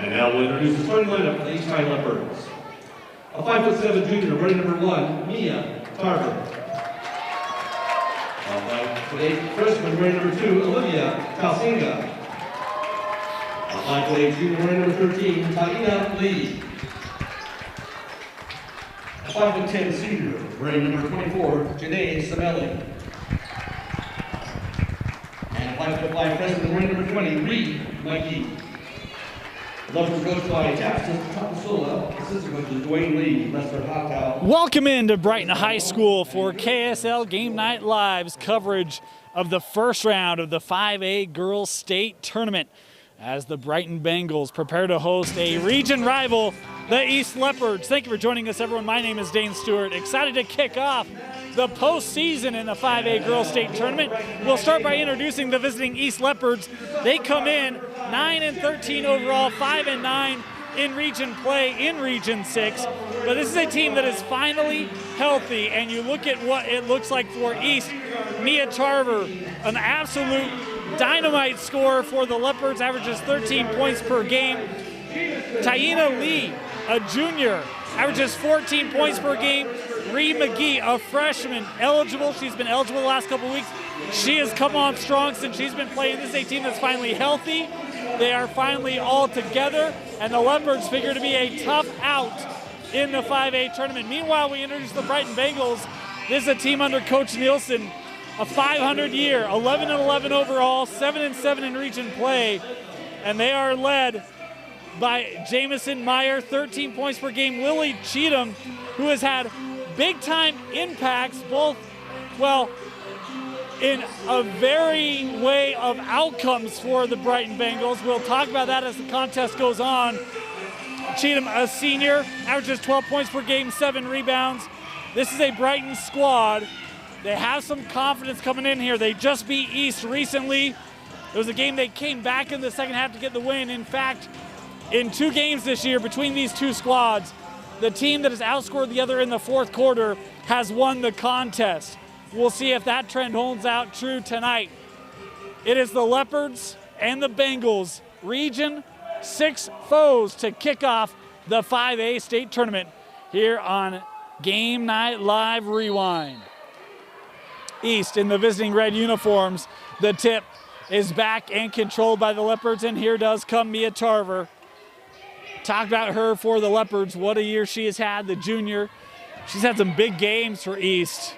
And now we'll introduce the starting lineup for the East High Leopards. A 5'7" junior, running number 1, Mia Tarver. A 5'8" freshman, running number 2, Olivia Calcinga. A 5'8" junior, running number 13, Taina Lee. A 5'10" senior, running number 24, Janae Samelli. And a 5'5" freshman, running number 20, Reed Mikey. Leopards coached by Tapston Tapasola, assistant coaches Dwayne Lee, Lester Hockow. Welcome into Brighton High School for KSL Game Night Live's coverage of the first round of the 5A Girls State Tournament as the Brighton Bengals prepare to host a region rival, the East Leopards. Thank you for joining us, everyone. My name is Dane Stewart. Excited to kick off the postseason in the 5A Girls State Tournament. We'll start by introducing the visiting East Leopards. They come in 9-13 overall, 5-9 in region play in Region 6. But this is a team that is finally healthy, and you look at what it looks like for East. Mia Tarver, an absolute dynamite scorer for the Leopards, averages 13 points per game. Taina Lee, a junior, averages 14 points per game. Reed McGee, a freshman, eligible. She's been eligible the last couple weeks. She has come on strong since she's been playing. This is a team that's finally healthy. They are finally all together, and the Leopards figure to be a tough out in the 5A tournament. Meanwhile, we introduce the Brighton Bengals. This is a team under Coach Nielsen, a 500 year, 11-11 overall, 7-7 in region play, and they are led by Jamison Meyer, 13 points per game. Lily Cheatham, who has had big-time impacts, both, well, in a very way of outcomes for the Brighton Bengals. We'll talk about that as the contest goes on. Cheatham, a senior, averages 12 points per game, 7 rebounds. This is a Brighton squad. They have some confidence coming in here. They just beat East recently. It was a game they came back in the second half to get the win. In fact, in 2 games this year between these two squads, the team that has outscored the other in the fourth quarter has won the contest. We'll see if that trend holds out true tonight. It is the Leopards and the Bengals, Region 6 foes, to kick off the 5A state tournament here on Game Night Live Rewind. East in the visiting red uniforms. The tip is back and controlled by the Leopards, and here does come Mia Tarver. Talk about her for the Leopards. What a year she has had, the junior. She's had some big games for East.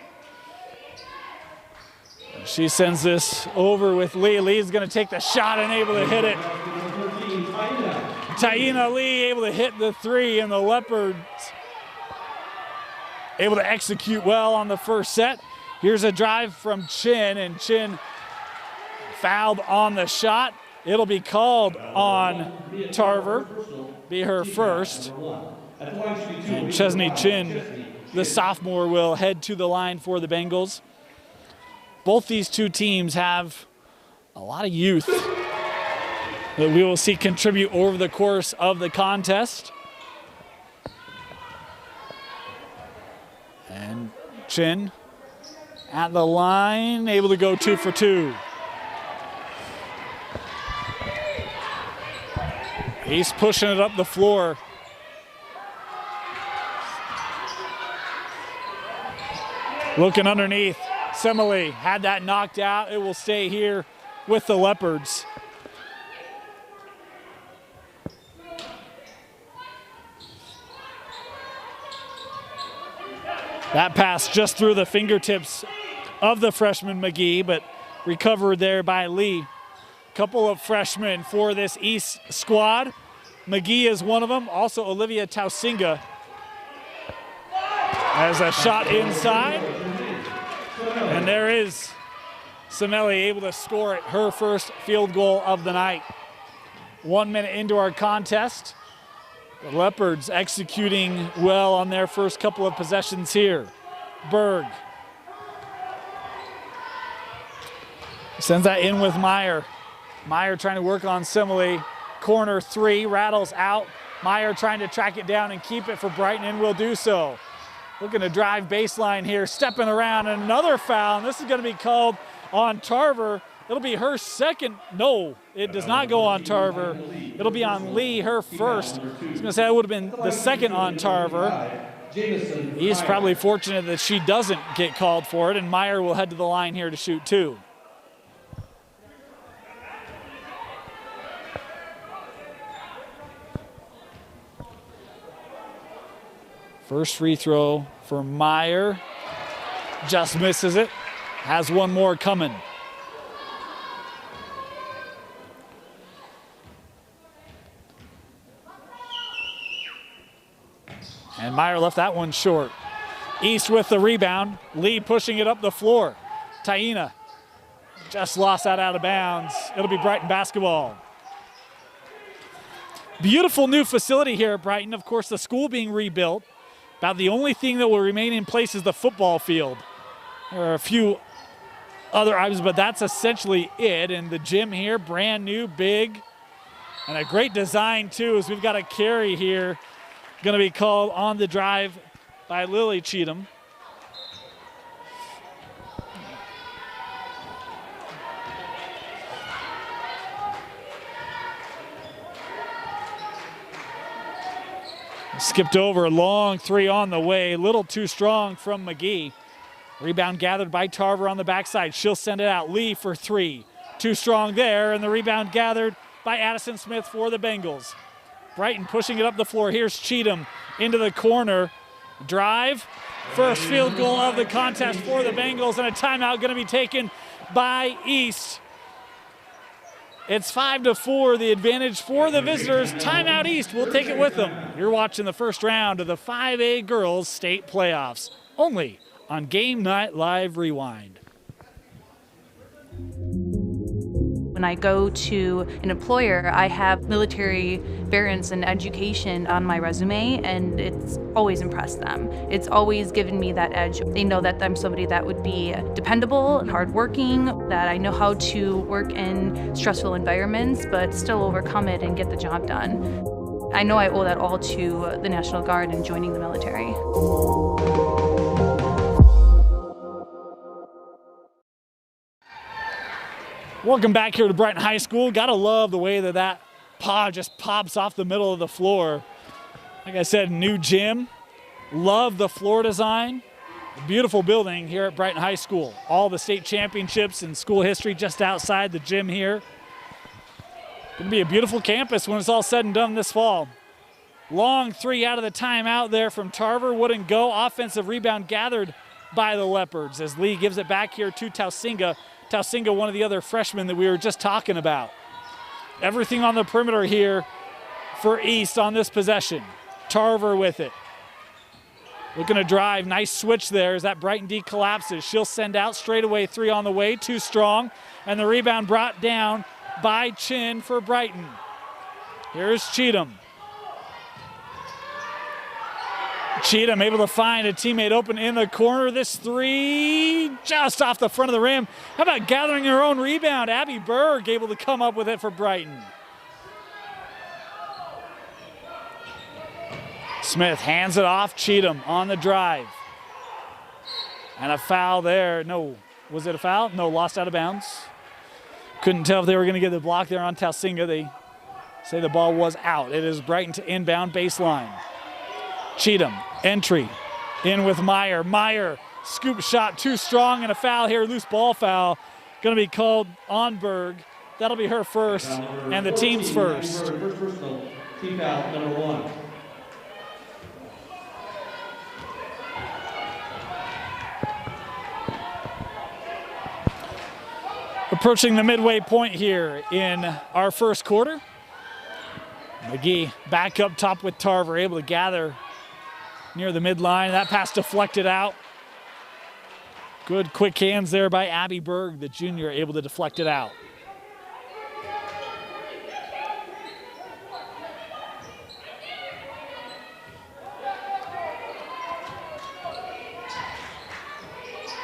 She sends this over with Lee. Lee's going to take the shot and able to hit it. Taina Lee able to hit the 3, and the Leopards able to execute well on the first set. Here's a drive from Chin, and Chin fouled on the shot. It'll be called on Tarver, be her first. And Chesney Chin, the sophomore, will head to the line for the Bengals. Both these two teams have a lot of youth that we will see contribute over the course of the contest. And Chin at the line, able to go 2 for 2. He's pushing it up the floor. Looking underneath. Semele had that knocked out. It will stay here with the Leopards. That pass just through the fingertips of the freshman McGee, but recovered there by Lee. Couple of freshmen for this East squad. McGee is one of them, also Olivia Tausinga. As a shot inside. And there is Semele able to score it, her first field goal of the night. 1 minute into our contest. The Leopards executing well on their first couple of possessions here. Berg sends that in with Meyer. Meyer trying to work on Semele. Corner 3, rattles out. Meyer trying to track it down and keep it for Brighton, and will do so. Looking to drive baseline here, stepping around, and another foul. And this is going to be called on Tarver It'll be her second. No, it does not go on Tarver. It'll be on Lee, her first. I was going to say that would have been the second on Tarver. He's probably fortunate that she doesn't get called for it, and Meyer will head to the line here to shoot 2. First free throw for Meyer. Just misses it. Has one more coming. And Meyer left that one short. East with the rebound. Lee pushing it up the floor. Taina just lost that out of bounds. It'll be Brighton basketball. Beautiful new facility here at Brighton. Of course, the school being rebuilt. About the only thing that will remain in place is the football field. There are a few other items, but that's essentially it. And the gym here, brand new, big, and a great design too, as we've got a carry here. Going to be called on the drive by Lily Cheatham. Skipped over, long 3 on the way, a little too strong from McGee. Rebound gathered by Tarver on the backside. She'll send it out. Lee for 3. Too strong there, and the rebound gathered by Addison Smith for the Bengals. Brighton pushing it up the floor. Here's Cheatham into the corner. Drive. First field goal of the contest for the Bengals, and a timeout going to be taken by East. It's 5-4, the advantage for the visitors. Timeout East, we'll take it with them. You're watching the first round of the 5A Girls State Playoffs, only on Game Night Live Rewind. When I go to an employer, I have military veterans and education on my resume, and it's always impressed them. It's always given me that edge. They know that I'm somebody that would be dependable and hardworking, that I know how to work in stressful environments, but still overcome it and get the job done. I know I owe that all to the National Guard and joining the military. Welcome back here to Brighton High School. Gotta love the way that paw just pops off the middle of the floor. Like I said, new gym. Love the floor design. A beautiful building here at Brighton High School. All the state championships in school history just outside the gym here. Gonna be a beautiful campus when it's all said and done this fall. Long 3 out of the timeout there from Tarver. Wouldn't go. Offensive rebound gathered by the Leopards as Lee gives it back here to Tausinga. Tausinga, one of the other freshmen that we were just talking about. Everything on the perimeter here for East on this possession. Tarver with it. Looking to drive. Nice switch there as that Brighton D collapses. She'll send out straight away. 3 on the way. Too strong. And the rebound brought down by Chin for Brighton. Here's Cheatham. Cheatham able to find a teammate open in the corner. This 3 just off the front of the rim. How about gathering her own rebound? Abby Berg able to come up with it for Brighton. Smith hands it off. Cheatham on the drive. And a foul there. No, was it a foul? No, lost out of bounds. Couldn't tell if they were going to get the block there on Tausinga. They say the ball was out. It is Brighton to inbound baseline. Cheatham, entry, in with Meyer. Meyer, scoop shot, too strong, and a foul here, loose ball foul. Going to be called on Berg. That'll be her first, and the team's first. Team foul number 1. Approaching the midway point here in our first quarter. McGee back up top with Tarver, able to gather near the midline. That pass deflected out. Good quick hands there by Abby Berg, the junior, able to deflect it out.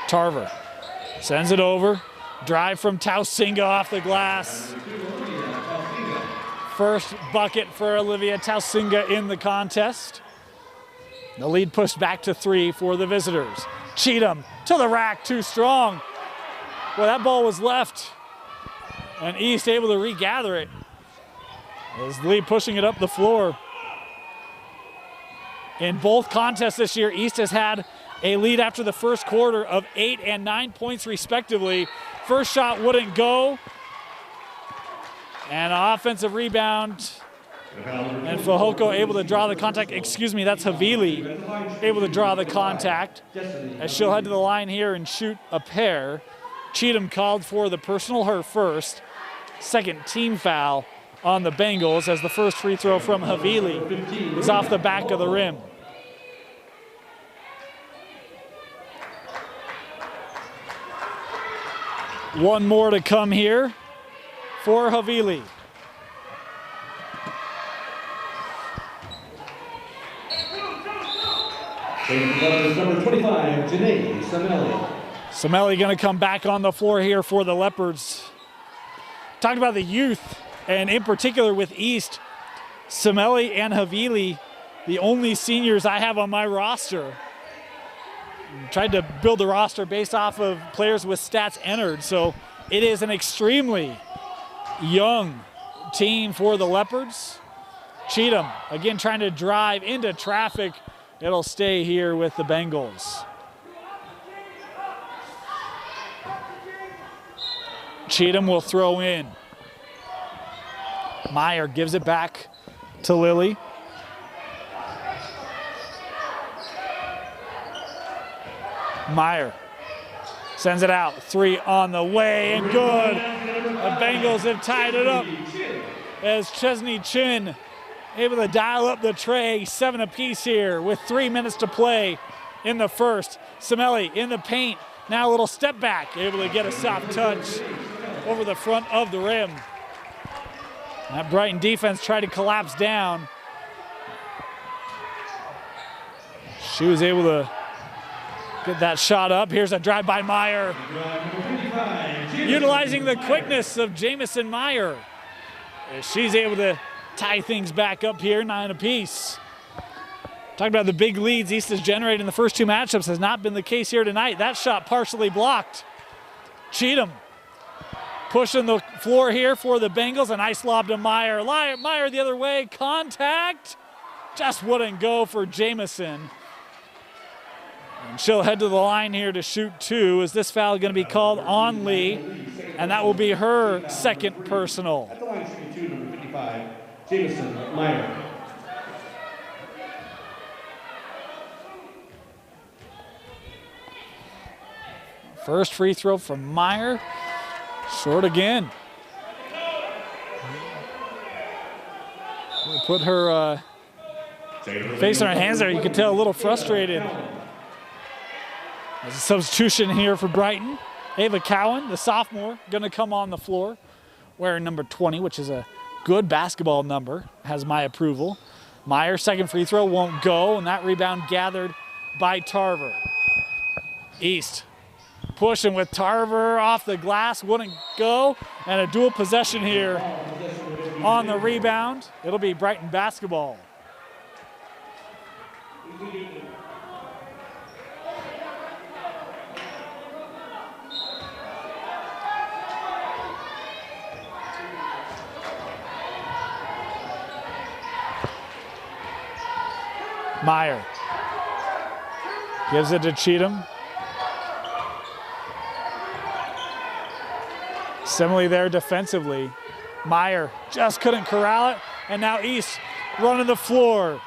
Tarver sends it over. Drive from Tausinga off the glass. First bucket for Olivia Tausinga in the contest. The lead pushed back to 3 for the visitors. Cheatham to the rack, too strong. Well, that ball was left And East able to regather it. As Lee pushing it up the floor. In both contests this year, East has had a lead after the first quarter of 8 and 9 points respectively. First shot wouldn't go. And an offensive rebound. And Fahoko able to draw the contact. Excuse me, that's Havili able to draw the contact. As she'll head to the line here and shoot a pair. Cheatham called for the personal, her first. Second team foul on the Bengals as the first free throw from Havili is off the back of the rim. One more to come here for Havili. Number 25, Janae Samelli. Samelli going to come back on the floor here for the Leopards. Talked about the youth, and in particular with East, Samelli and Havili, the only seniors I have on my roster. Tried to build the roster based off of players with stats entered, so it is an extremely young team for the Leopards. Cheatham, again, trying to drive into traffic. It'll stay here with the Bengals. Cheatham will throw in. Meyer gives it back to Lilly. Meyer sends it out. Three on the way and good. The Bengals have tied it up as Chesney Chin able to dial up the tray. 7 apiece here with 3 minutes to play in the first. Samelli in the paint. Now a little step back. Able to get a soft touch over the front of the rim. That Brighton defense tried to collapse down. She was able to get that shot up. Here's a drive by Meyer. Utilizing the quickness of Jamison Meyer. She's able to tie things back up here, 9 apiece. Talking about the big leads East has generated in the first 2 matchups has not been the case here tonight. That shot partially blocked. Cheatham pushing the floor here for the Bengals. A nice lob to Meyer. Meyer the other way. Contact. Just wouldn't go for Jamison. And she'll head to the line here to shoot 2. Is this foul going to be called on Lee? And that will be her second personal. At the line shooting 2, number 55, Jamison Meyer. First free throw from Meyer. Short again. We'll put her face in her hands there. You can tell a little frustrated. There's a substitution here for Brighton. Ava Cowan, the sophomore, going to come on the floor wearing number 20, which is a good basketball number, has my approval. Meyer, second free throw, won't go, and that rebound gathered by Tarver. East pushing with Tarver off the glass, wouldn't go, and a dual possession here on the rebound. It'll be Brighton basketball. Meyer gives it to Cheatham. Similarly there defensively. Meyer just couldn't corral it, and now East running the floor.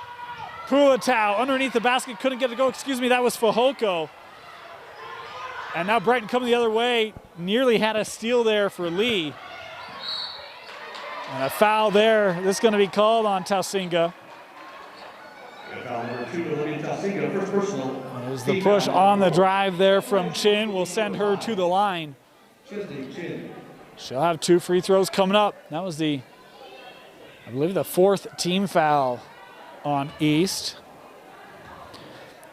Pulatau underneath the basket, couldn't get it to go. Excuse me, that was Fahoko. And now Brighton coming the other way, nearly had a steal there for Lee. And a foul there. This is going to be called on Tausinga. There's the push on the drive there from Chin. Will send her to the line. She'll have 2 free throws coming up. That was I believe the 4th team foul on East.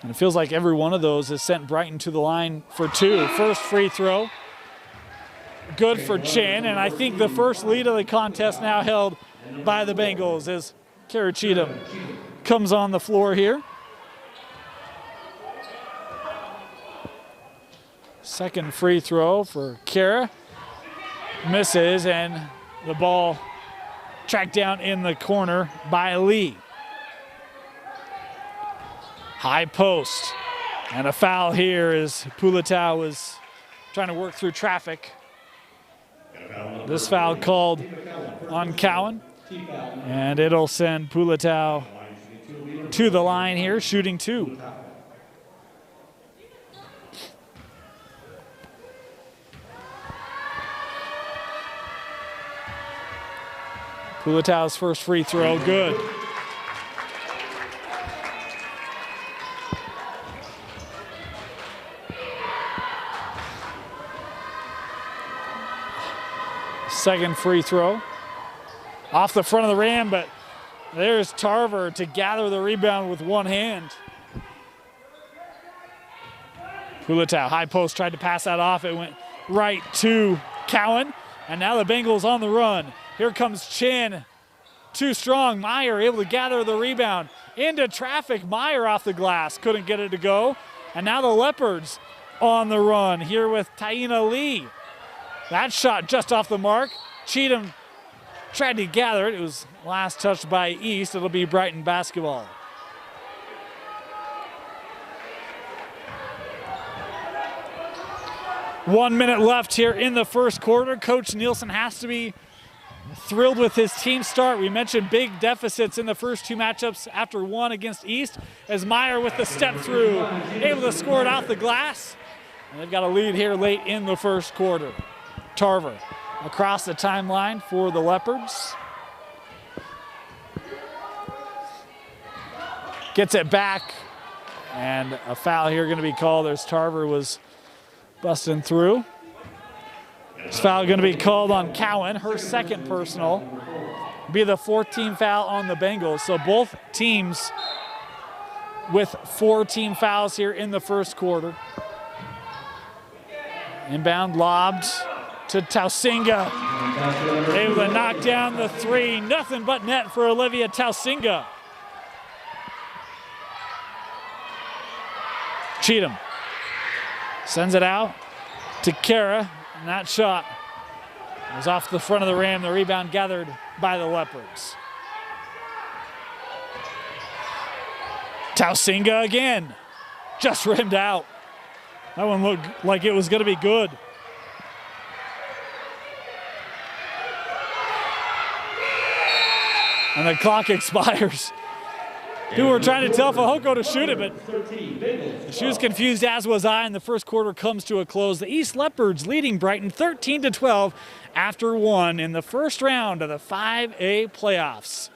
And it feels like every one of those has sent Brighton to the line for 2. First free throw. Good for Chin, and I think the first lead of the contest now held by the Bengals as Kara Cheatham comes on the floor here. Second free throw for Kara. misses, and the ball tracked down in the corner by Lee. High post, and a foul here as Pulatau was trying to work through traffic. This foul called on Cowan, and it'll send Pulatau to the line here, shooting 2. Pulatau's first free throw, good. Second free throw. Off the front of the rim, but there's Tarver to gather the rebound with one hand. Pulatau, high post, tried to pass that off. It went right to Cowan, and now the Bengals on the run. Here comes Chin, too strong. Meyer able to gather the rebound. Into traffic, Meyer off the glass, couldn't get it to go. And now the Leopards on the run here with Taina Lee. That shot just off the mark. Cheatham tried to gather it. It was last touched by East. It'll be Brighton basketball. One minute left here in the first quarter. Coach Nielsen has to be thrilled with his team start. We mentioned big deficits in the first 2 matchups after one against East, as Meyer with the step through, able to score it off the glass. And they've got a lead here late in the first quarter. Tarver across the timeline for the Leopards. Gets it back, and a foul here going to be called as Tarver was busting through. This foul going to be called on Cowan, her second personal. Be the 4th team foul on the Bengals. So both teams with 4 team fouls here in the first quarter. Inbound lobbed to Tausinga. Able to knock down the 3. Nothing but net for Olivia Tausinga. Cheatham sends it out to Kara. And that shot was off the front of the rim. The rebound gathered by the Leopards. Tausinga again. Just rimmed out. That one looked like it was going to be good. And the clock expires. People were trying to tell Fahoko to shoot it, but she was confused, as was I, and the first quarter comes to a close. The East Leopards leading Brighton 13-12 after 1 in the first round of the 5A playoffs.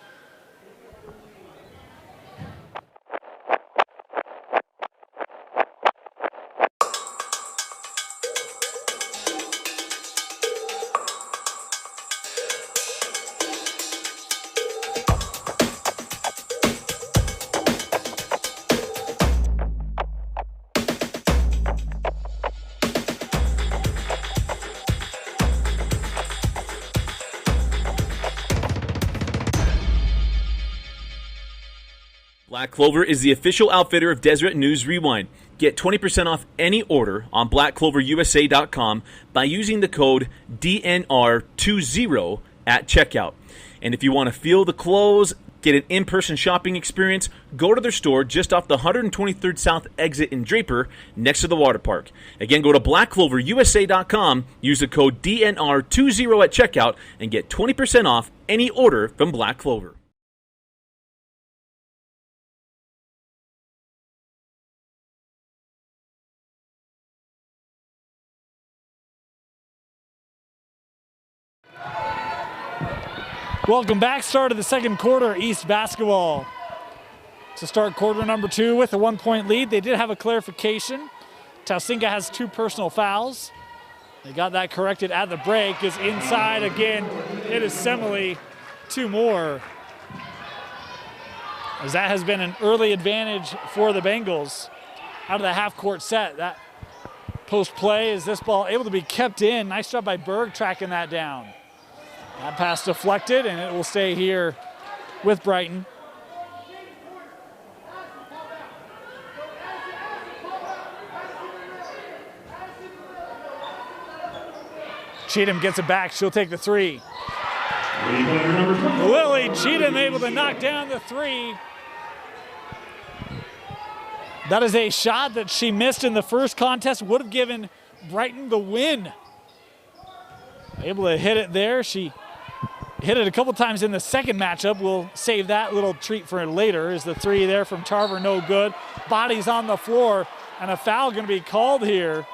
Black Clover is the official outfitter of Deseret News Rewind. Get 20% off any order on blackcloverusa.com by using the code DNR20 at checkout. And if you want to feel the clothes, get an in-person shopping experience, go to their store just off the 123rd South exit in Draper, next to the water park. Again, go to blackcloverusa.com, use the code DNR20 at checkout, and get 20% off any order from Black Clover. Welcome back. Start of the second quarter, East basketball. To start quarter number 2 with a 1-point lead. They did have a clarification. Tausinga has 2 personal fouls. They got that corrected at the break. Is inside again. It is Semele, 2 more. As that has been an early advantage for the Bengals out of the half-court set. That post play, is this ball able to be kept in? Nice job by Berg tracking that down. That pass deflected, and it will stay here with Brighton. Cheatham gets it back. She'll take the three. Lily Cheatham able to knock down the three. That is a shot that she missed in the first contest. Would have given Brighton the win. Able to hit it there. She hit it a couple times in the second matchup. We'll save that little treat for later. Is the three there from Tarver no good. Bodies on the floor, and a foul going to be called here.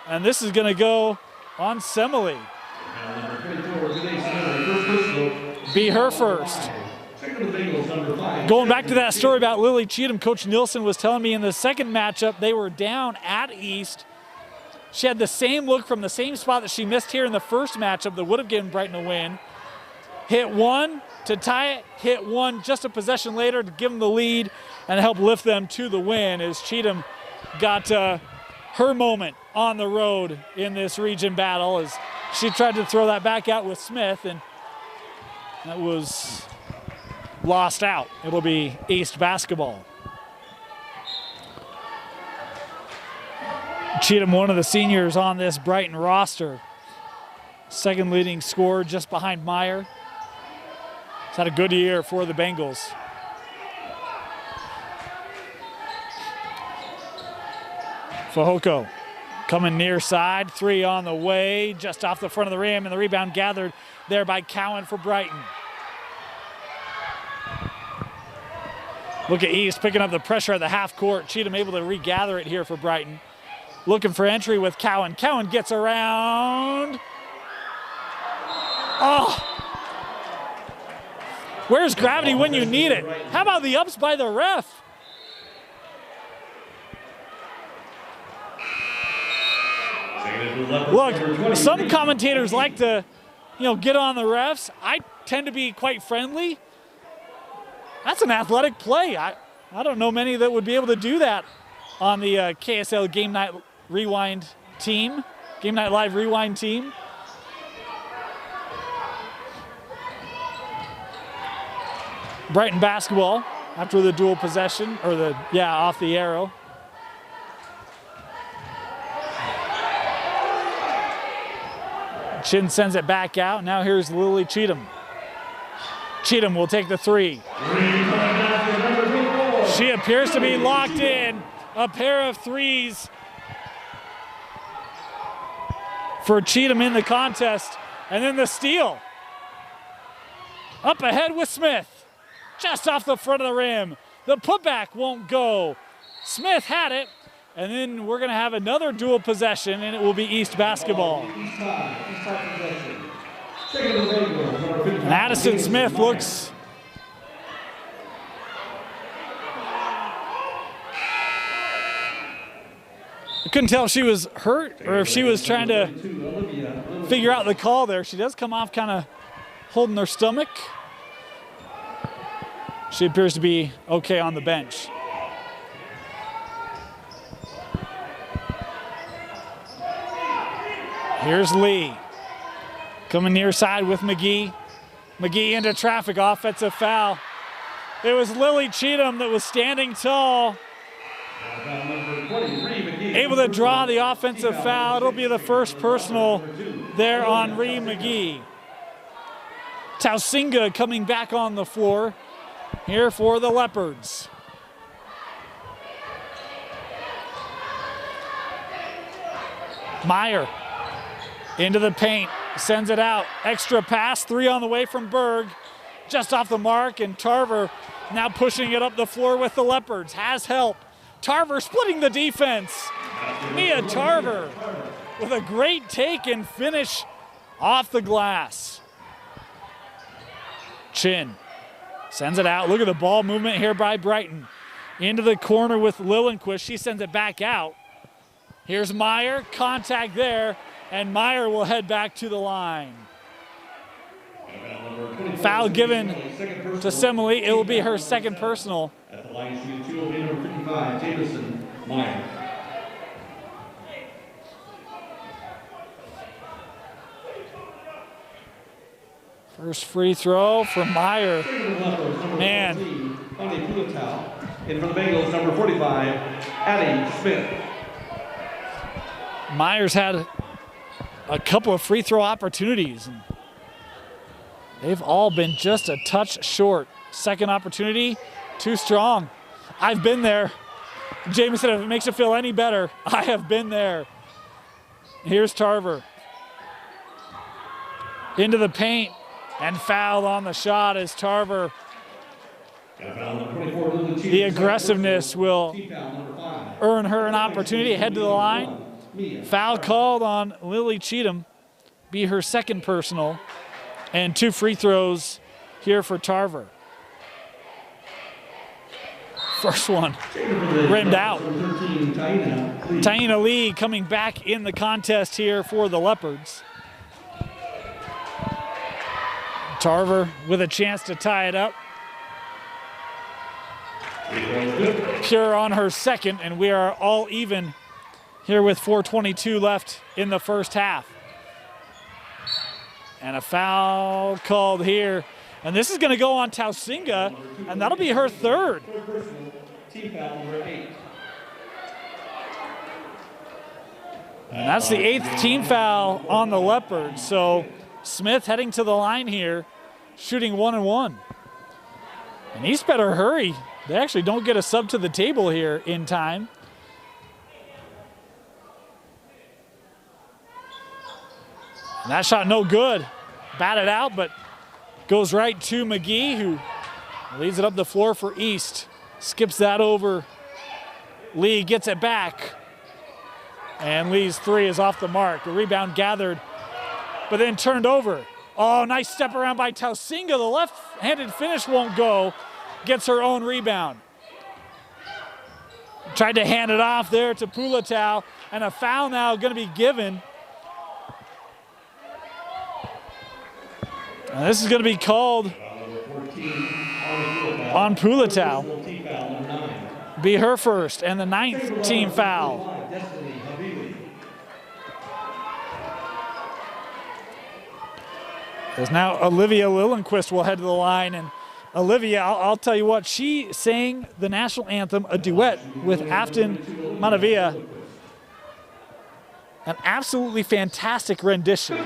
And this is going to go on Semele. Be her first. Going back to that story about Lily Cheatham, Coach Nilsson was telling me in the second matchup they were down at East. She had the same look from the same spot that she missed here in the first matchup that would have given Brighton a win. Hit one to tie it, hit one just a possession later to give them the lead and help lift them to the win as Cheatham got her moment on the road in this region battle as she tried to throw that back out with Smith, and that was lost out. It'll be East basketball. Cheatham, one of the seniors on this Brighton roster. Second leading scorer just behind Meyer. He's had a good year for the Bengals. Fehoko coming near side, three on the way, just off the front of the rim, and the rebound gathered there by Cowan for Brighton. Look at East picking up the pressure at the half court. Cheatham able to regather it here for Brighton. Looking for entry with Cowan. Cowan gets around. Oh! Where's gravity when you need it? How about the ups by the ref? Look, some commentators like to, get on the refs. I tend to be quite friendly. That's an athletic play. I don't know many that would be able to do that on the KSL Game Night Rewind team, Game Night Live Rewind team. Brighton basketball after the dual possession, or off the arrow. Chin sends it back out. Now here's Lily Cheatham. Cheatham will take the three. She appears to be locked in. A pair of threes for Cheatham in the contest. And then the steal. Up ahead with Smith. Just off the front of the rim. The putback won't go. Smith had it. And then we're going to have another dual possession, and it will be East basketball. And Addison Smith looks... I couldn't tell if she was hurt or if she was trying to figure out the call there. She does come off kind of holding her stomach. She appears to be okay on the bench. Here's Lee. Coming near side with McGee. McGee into traffic, offensive foul. It was Lily Cheatham that was standing tall. Able to draw the offensive foul. It'll be the first personal there on Ree McGee. Tausinga coming back on the floor here for the Leopards. Meyer into the paint, sends it out. Extra pass, three on the way from Berg. Just off the mark, and Tarver now pushing it up the floor with the Leopards. Has help. Tarver splitting the defense. Mia Tarver with a great take and finish off the glass. Chin sends it out. Look at the ball movement here by Brighton. Into the corner with Lillenquist. She sends it back out. Here's Meyer, contact there, and Meyer will head back to the line. Foul given to Semele. It will be her second personal. At the line, shooting 2 will be number 55, Jameson Meyer. First free throw for Meyer. Man. And for the Bengals, number 45, Addie Smith. Meyer's had a couple of free throw opportunities. And they've all been just a touch short. Second opportunity, too strong. I've been there. Jameson, if it makes you feel any better, I have been there. Here's Tarver. Into the paint and fouled on the shot as Tarver. The aggressiveness will earn her an opportunity to head to the line. Foul called on Lily Cheatham, be her second personal, and 2 free throws here for Tarver. First one rimmed out. Taina Lee coming back in the contest here for the Leopards. Tarver with a chance to tie it up. Pure on her second, and we are all even here with 4:22 left in the first half. And a foul called here. And this is going to go on Tausinga, and that'll be her third. And that's the 8th team foul on the Leopards. So Smith heading to the line here, shooting 1-1. And East better hurry. They actually don't get a sub to the table here in time. And that shot no good. Batted out, but goes right to McGee, who leads it up the floor for East. Skips that over. Lee gets it back. And Lee's 3 is off the mark. The rebound gathered, but then turned over. Oh, nice step around by Tausinga. The left-handed finish won't go. Gets her own rebound. Tried to hand it off there to Pulatau, and a foul now going to be given. And this is going to be called on Pulatau. Be her first, and the 9th team foul. There's now Olivia Lillenquist will head to the line, and Olivia, I'll tell you what, she sang the national anthem, a duet with Afton Manavia. An absolutely fantastic rendition.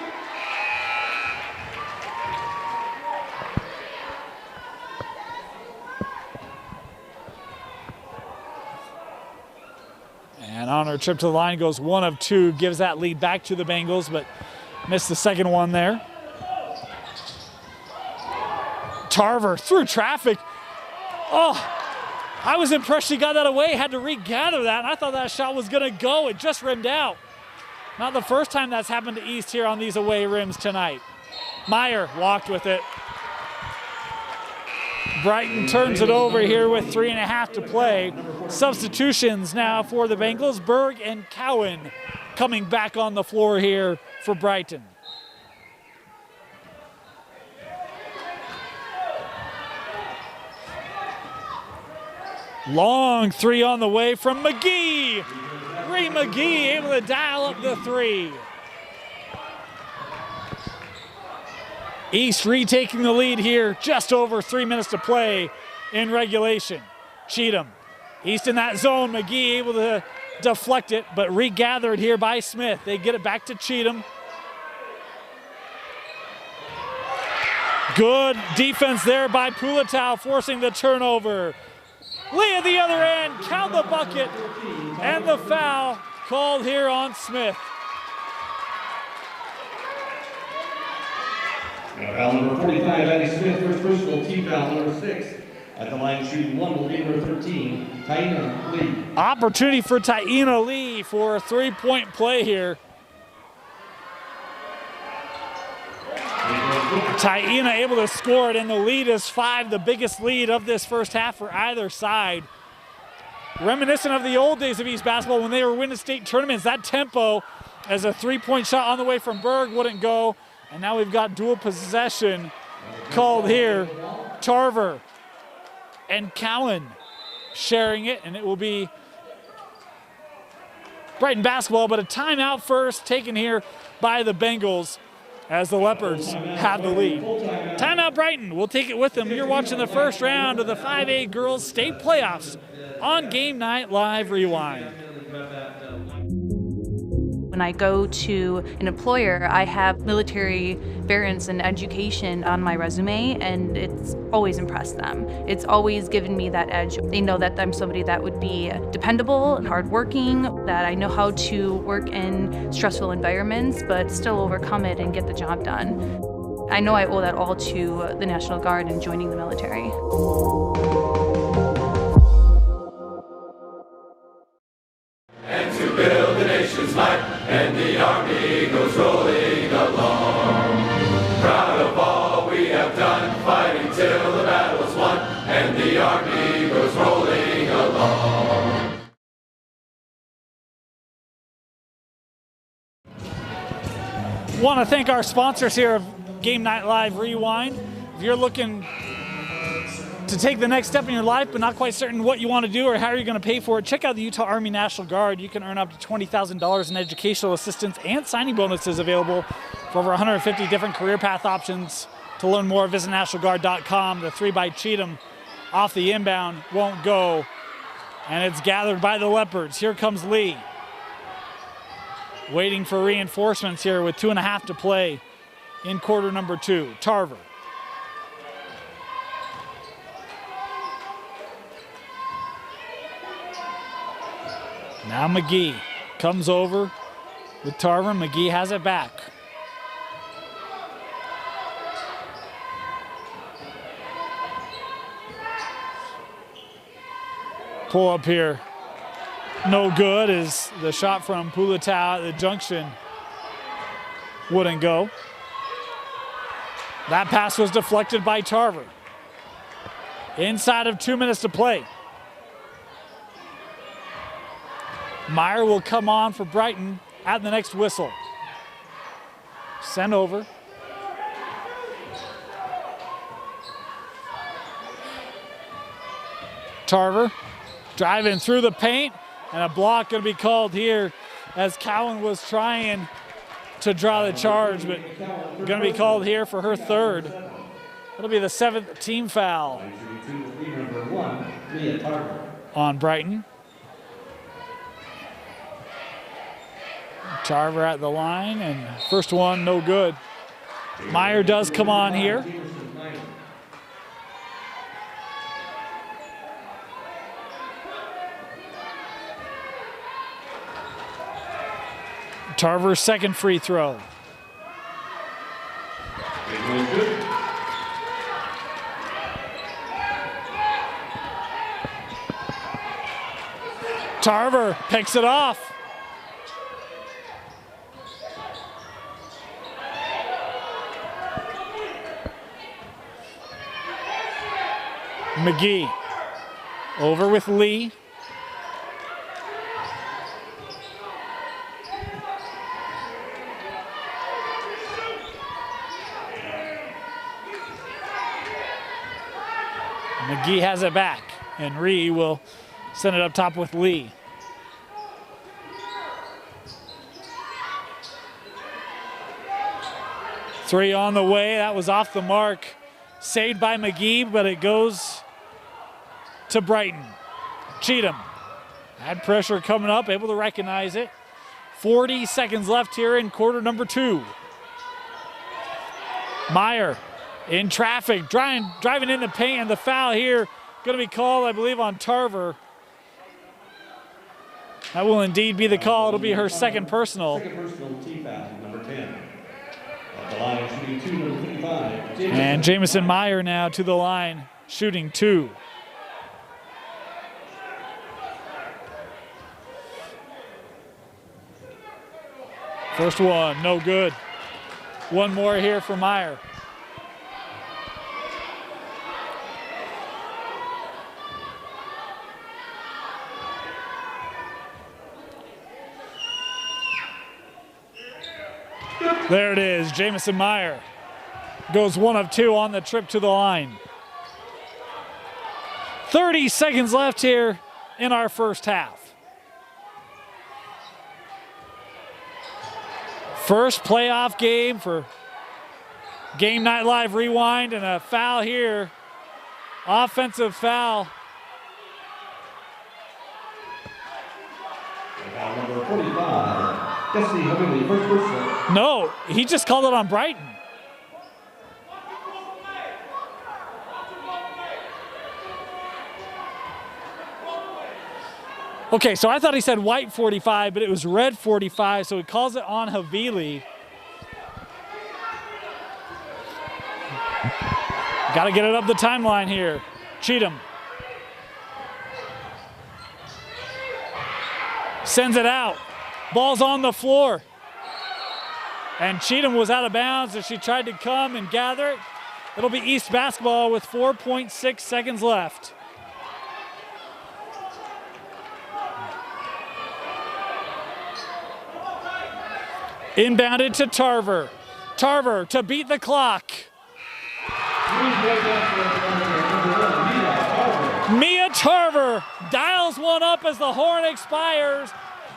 And on her trip to the line goes 1 of 2, gives that lead back to the Bengals, but missed the second one there. Tarver through traffic. Oh, I was impressed she got that away, had to regather that, and I thought that shot was gonna go. It just rimmed out. Not the first time that's happened to East here on these away rims tonight. Meyer walked with it. Brighton turns it over here with 3.5 to play. Substitutions now for the Bengals. Berg and Cowan coming back on the floor here for Brighton. Long 3 on the way from McGee. Ray McGee able to dial up the 3. East retaking the lead here, just over 3 minutes to play in regulation. Cheatham, East in that zone, McGee able to deflect it, but regathered here by Smith. They get it back to Cheatham. Good defense there by Pulatau, forcing the turnover. Lee at the other end, count the bucket, and the foul called here on Smith. Foul number 45, Addie Smith, first personal, team foul number 6. At the line shooting 1 will be number 13, Taina Lee. Opportunity for Taina Lee for a 3-point play here. Taina able to score it, and the lead is 5, the biggest lead of this first half for either side. Reminiscent of the old days of East basketball when they were winning state tournaments, that tempo as a 3-point shot on the way from Berg wouldn't go. And now we've got dual possession called here. Tarver and Cowan sharing it, and it will be Brighton basketball, but a timeout first taken here by the Bengals as the Leopards have the lead. Timeout Brighton, we'll take it with them. You're watching the first round of the 5A Girls State Playoffs on Game Night Live Rewind. When I go to an employer, I have military variance and education on my resume, and it's always impressed them. It's always given me that edge. They know that I'm somebody that would be dependable and hardworking, that I know how to work in stressful environments, but still overcome it and get the job done. I know I owe that all to the National Guard and joining the military. And to build the nation's might, and the Army goes rolling along. Proud of all we have done, fighting till the battle's won, and the Army goes rolling along. Want to thank our sponsors here of Game Night Live Rewind. If you're looking to take the next step in your life but not quite certain what you want to do or how you're going to pay for it, check out the Utah Army National Guard. You can earn up to $20,000 in educational assistance and signing bonuses available for over 150 different career path options. To learn more, visit nationalguard.com. The 3 by Cheatham off the inbound won't go, and it's gathered by the Leopards. Here comes Lee, waiting for reinforcements here with 2.5 to play in quarter number 2. Tarver. Now McGee comes over with Tarver. McGee has it back. Pull up here. No good as the shot from Pulatau at the junction wouldn't go. That pass was deflected by Tarver. Inside of 2 minutes to play. Meyer will come on for Brighton at the next whistle. Sent over. Tarver driving through the paint, and a block going to be called here as Cowan was trying to draw the charge, but going to be called here for her third. It'll be the 7th team foul on Brighton. Tarver at the line, and first one no good. Meyer does come on here. Tarver's second free throw. Tarver picks it off. McGee over with Lee. McGee has it back, and Ree will send it up top with Lee. Three on the way. That was off the mark. Saved by McGee, but it goes to Brighton. Cheatham had pressure coming up, able to recognize it. 40 seconds left here in quarter number 2. Meyer in traffic, driving in the paint, and the foul here going to be called, I believe, on Tarver. That will indeed be the call. It'll be her second personal. Second personal team foul, number 10. At the line, shooting 2, number 55. And Jamison Meyer now to the line, shooting 2. First one, no good. One more here for Meyer. There it is, Jamison Meyer goes 1 of 2 on the trip to the line. 30 seconds left here in our first half. First playoff game for Game Night Live Rewind, and a foul here. Offensive foul. Foul number 45. Destiny Hummingly, first personal. No, he just called it on Brighton. Okay, so I thought he said white 45, but it was red 45, so he calls it on Havili. Got to get it up the timeline here. Cheatham. Sends it out. Ball's on the floor. And Cheatham was out of bounds as she tried to come and gather it. It'll be East basketball with 4.6 seconds left. Inbounded to Tarver. Tarver to beat the clock. Mia Tarver dials one up as the horn expires,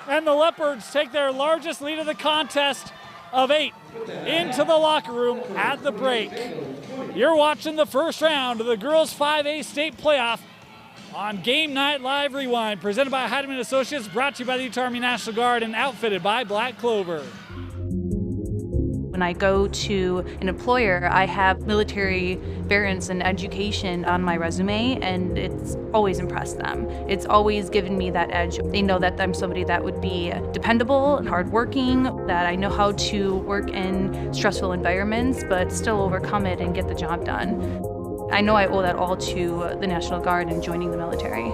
and the Leopards take their largest lead of the contest of 8 into the locker room at the break. You're watching the first round of the Girls 5A State Playoff on Game Night Live Rewind, presented by Heidemann Associates, brought to you by the Utah Army National Guard, and outfitted by Black Clover. When I go to an employer, I have military variants and education on my resume, and it's always impressed them. It's always given me that edge. They know that I'm somebody that would be dependable and hardworking, that I know how to work in stressful environments, but still overcome it and get the job done. I know I owe that all to the National Guard and joining the military.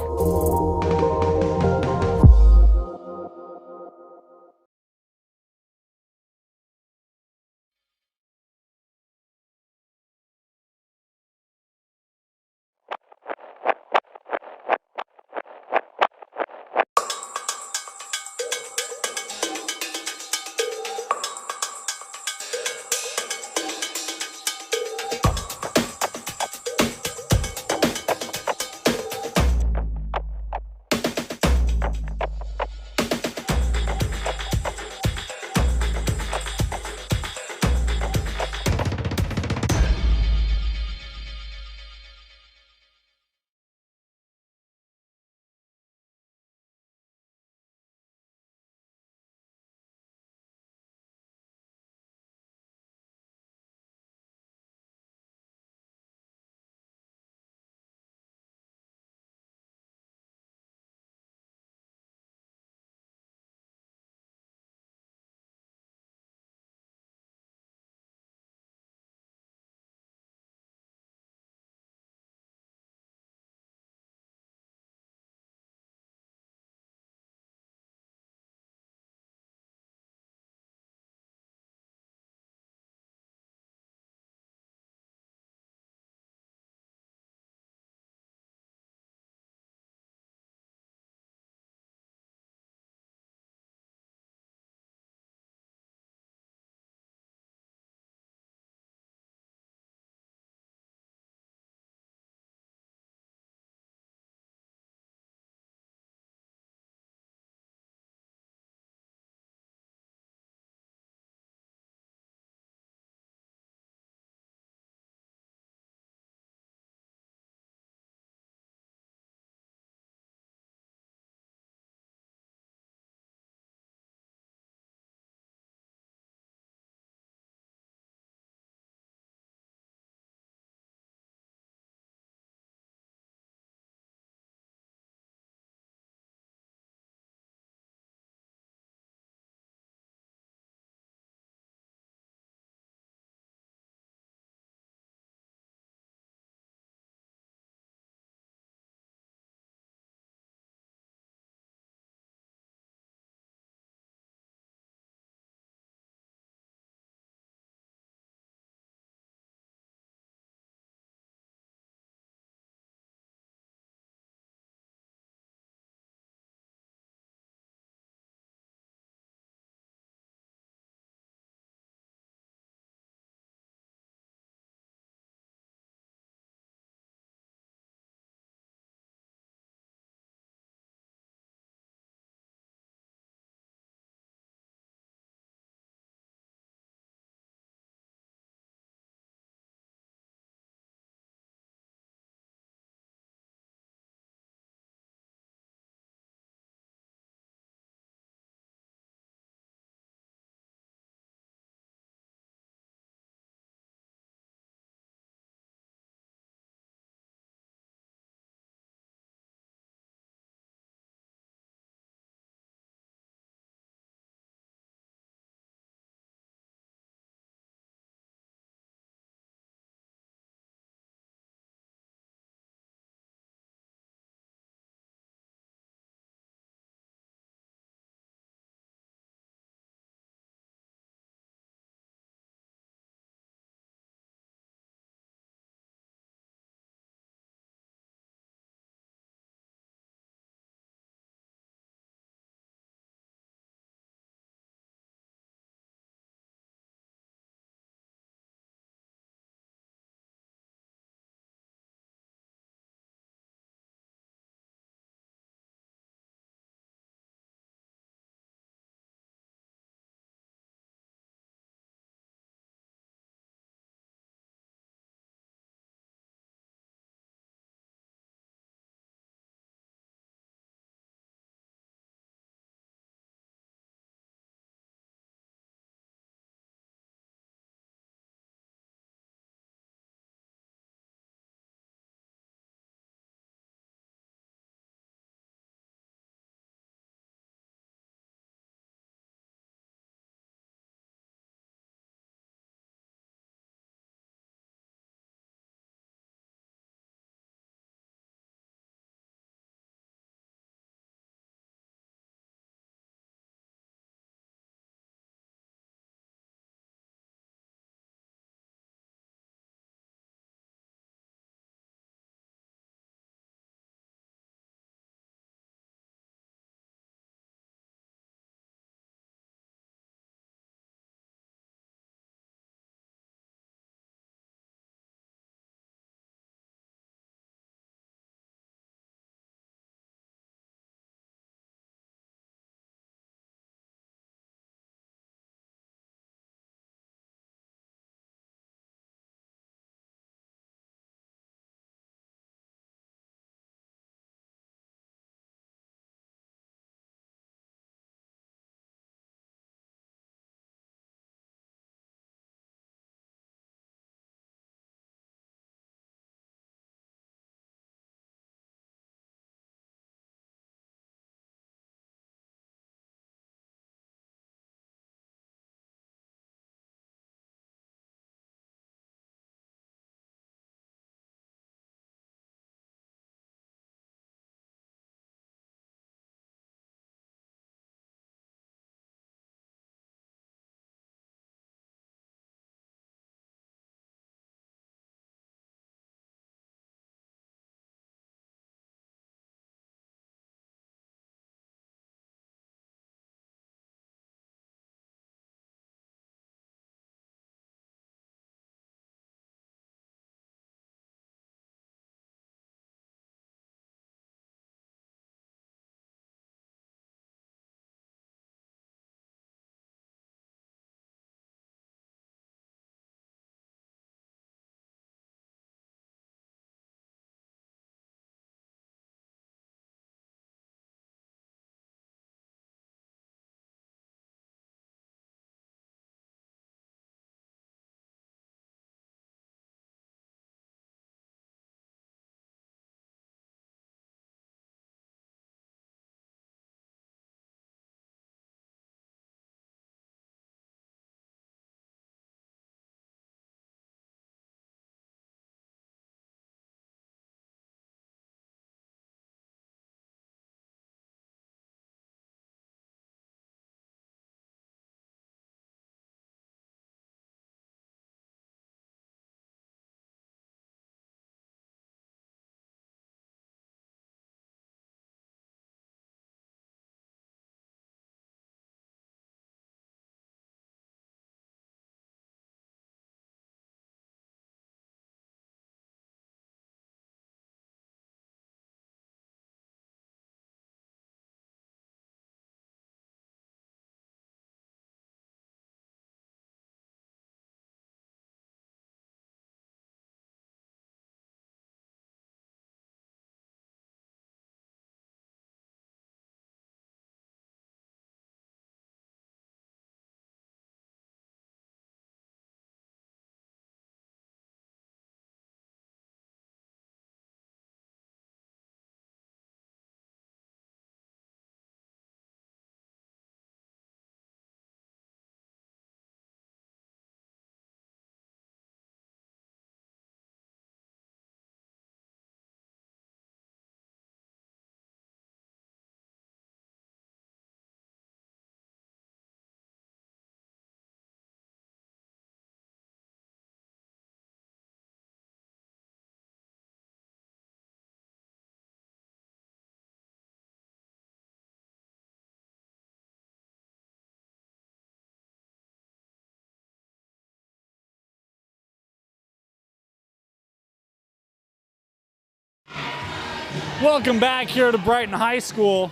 Welcome back here to Brighton High School.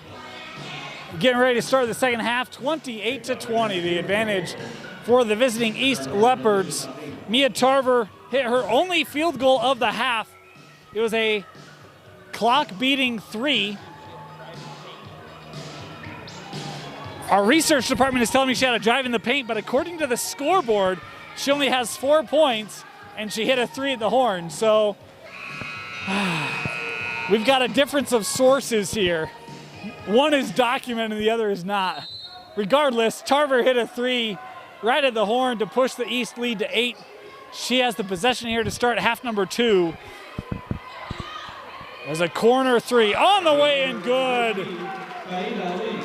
Getting ready to start the second half, 28-20, the advantage for the visiting East Leopards. Mia Tarver hit her only field goal of the half. It was a clock-beating 3. Our research department is telling me she had a drive in the paint, but according to the scoreboard, she only has 4 points, and she hit a 3 at the horn. So we've got a difference of sources here. One is documented and the other is not. Regardless, Tarver hit a 3 right at the horn to push the East lead to 8. She has the possession here to start half number 2. There's a corner 3 on the way and good.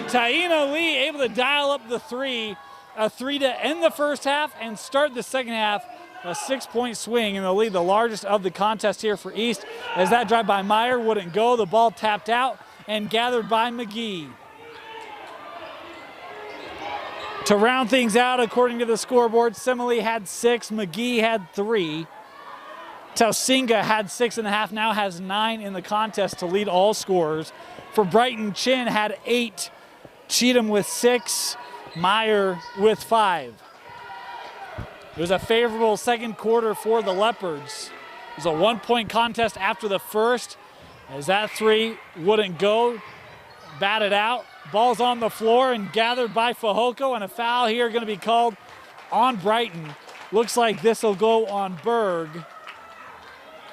Taina Lee able to dial up the 3. A 3 to end the first half and start the second half. A 6-point swing in the lead, the largest of the contest here for East. As that drive by Meyer wouldn't go, the ball tapped out and gathered by McGee. To round things out, according to the scoreboard, Simile had 6, McGee had 3. Tausinga had 6.5, now has 9 in the contest to lead all scorers. For Brighton, Chin had 8, Cheatham with 6, Meyer with 5. It was a favorable second quarter for the Leopards. It was a 1-point contest after the first. As that 3 wouldn't go, batted out. Ball's on the floor and gathered by Fehoko, and a foul here going to be called on Brighton. Looks like this will go on Berg.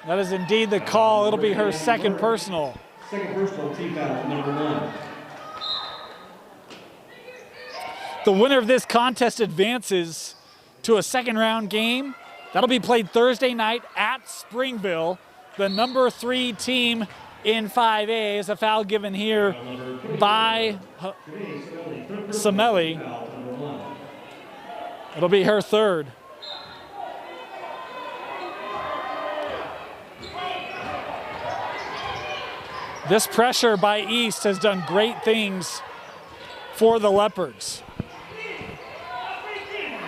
That is indeed the call. It'll be her second personal. Second personal, team foul, number 1. The winner of this contest advances to a second round game. That'll be played Thursday night at Springville. The number 3 team in 5A is a foul given here by Simele. It'll be her third. This pressure by East has done great things for the Leopards.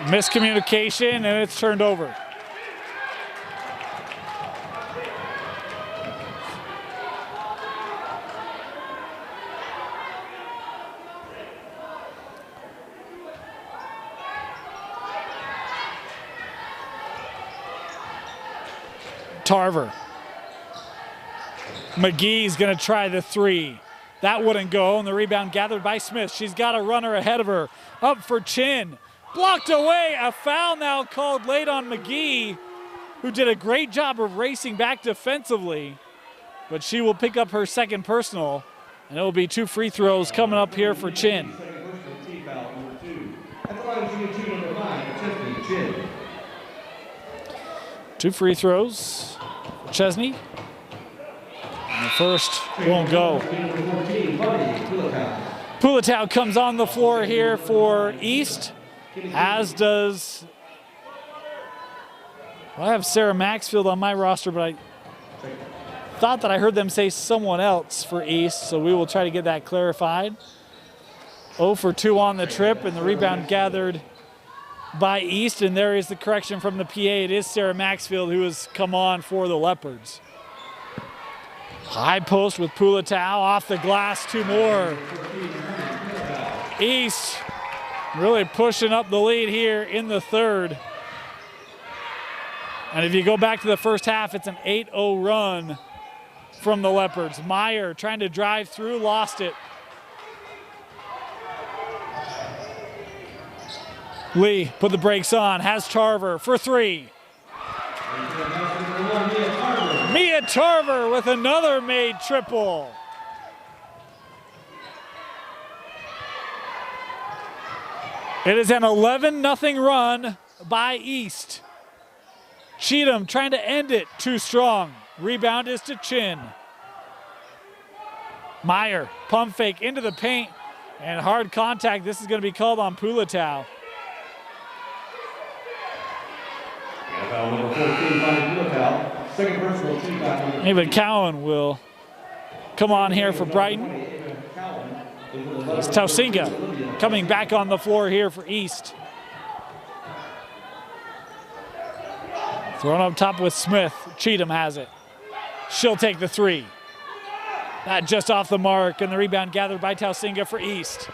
Miscommunication, and it's turned over. Tarver. McGee's going to try the 3. That wouldn't go, and the rebound gathered by Smith. She's got a runner ahead of her. Up for Chin. Blocked away. A foul now called late on McGee, who did a great job of racing back defensively. But she will pick up her second personal, and it will be 2 free throws coming up here for Chin. Two free throws. Chesney. And the first won't go. Pulatau comes on the floor here for East, as does, well, I have Sarah Maxfield on my roster, but I thought that I heard them say someone else for East, so we will try to get that clarified. 0 for 2 on the trip, and the rebound gathered by East, and there is the correction from the PA. It is Sarah Maxfield who has come on for the Leopards. High post with Pulatau, off the glass, 2 more. East really pushing up the lead here in the third. And if you go back to the first half, it's an 8-0 run from the Leopards. Meyer trying to drive through, lost it. Lee put the brakes on, has Tarver for 3. Mia Tarver with another made triple. It is an 11-0 run by East. Cheatham trying to end it, too strong. Rebound is to Chin. Meyer, pump fake into the paint, and hard contact. This is going to be called on Pulatau. Ava Cowan will come on here for Brighton. It's Tausinga coming back on the floor here for East. Thrown up top with Smith. Cheatham has it. She'll take the 3. That just off the mark, and the rebound gathered by Tausinga for East.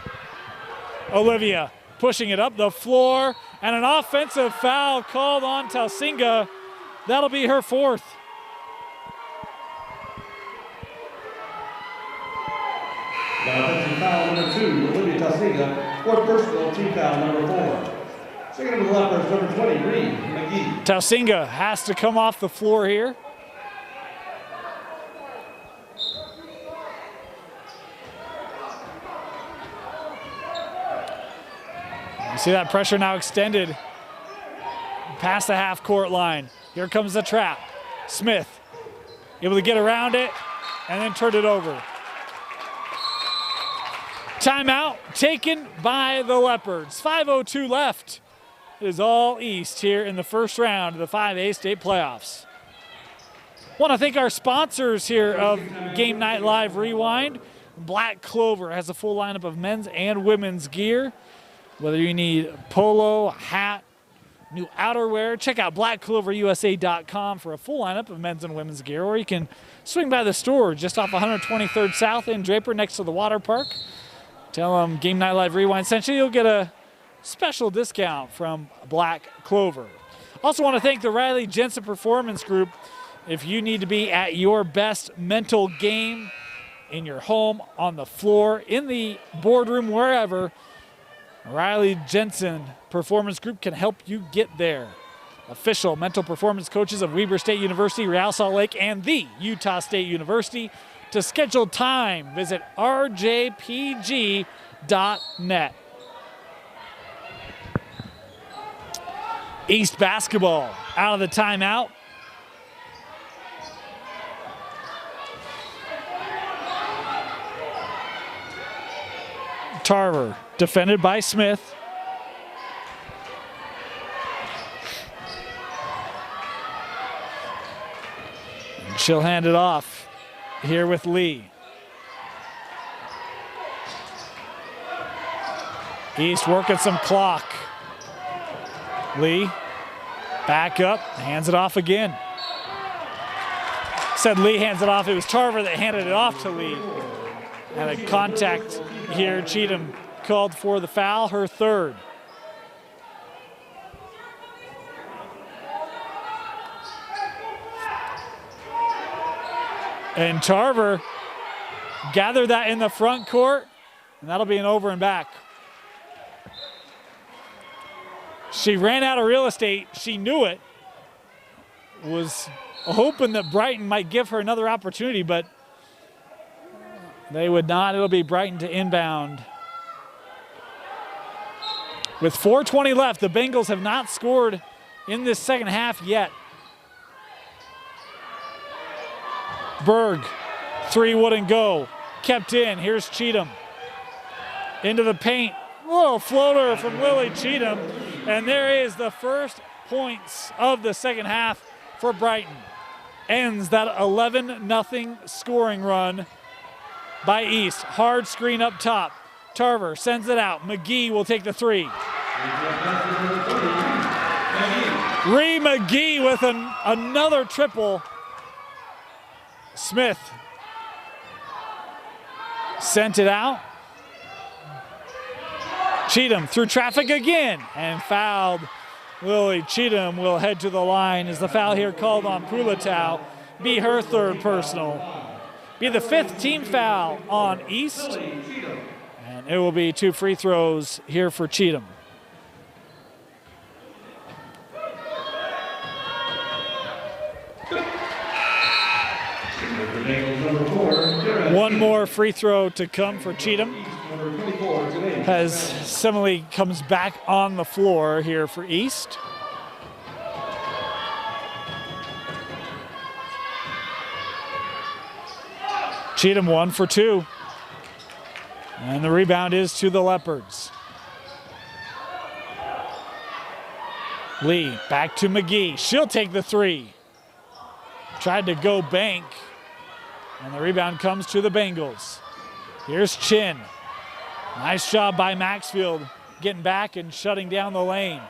Olivia pushing it up the floor, and an offensive foul called on Tausinga. That'll be her fourth. Offensive foul number 2, Olivia Tausinga. Fourth personal, team foul number 4. Second to the Leopards, number 20, Reed McGee. Tausinga has to come off the floor here. You see that pressure now extended past the half-court line. Here comes the trap. Smith able to get around it and then turn it over. Timeout taken by the Leopards. 5:02 left. It is all East here in the first round of the 5A state playoffs. Want to thank our sponsors here of Game Night Live Rewind. Black Clover has a full lineup of men's and women's gear. Whether you need polo, hat, new outerwear, check out blackcloverusa.com for a full lineup of men's and women's gear, or you can swing by the store just off 123rd South in Draper next to the water park. Tell them Game Night Live Rewind sent you. You'll get a special discount from Black Clover. Also want to thank the Riley Jensen Performance Group. If you need to be at your best mental game in your home, on the floor, in the boardroom, wherever, Riley Jensen Performance Group can help you get there. Official mental performance coaches of Weber State University, Real Salt Lake, and the Utah State University. To schedule time, visit rjpg.net. East basketball out of the timeout. Tarver defended by Smith. And she'll hand it off here with Lee. East working some clock. Lee back up, hands it off again. Said Lee hands it off. It was Tarver that handed it off to Lee. And a contact here. Cheatham called for the foul, her third. And Tarver gathered that in the front court, and that'll be an over and back. She ran out of real estate. She knew it. Was hoping that Brighton might give her another opportunity, but they would not. It'll be Brighton to inbound. With 4:20 left, the Bengals have not scored in this second half yet. Berg, three wouldn't go. Kept in. Here's Cheatham. Into the paint. Whoa, floater from Lily Cheatham. And there is the first points of the second half for Brighton. Ends that 11-0 scoring run by East. Hard screen up top. Tarver sends it out. McGee will take the three. Ree McGee with another triple. Smith sent it out. Cheatham through traffic again and fouled. Lily Cheatham will head to the line. Is the foul here called on Pulatau? Be her third personal. Be the fifth team foul on East. And it will be 2 free throws here for Cheatham. One more free throw to come for Cheatham as Simile comes back on the floor here for East. Cheatham 1 for 2. And the rebound is to the Leopards. Lee back to McGee. She'll take the three. Tried to go bank. And the rebound comes to the Bengals. Here's Chin. Nice job by Maxfield getting back and shutting down the lane.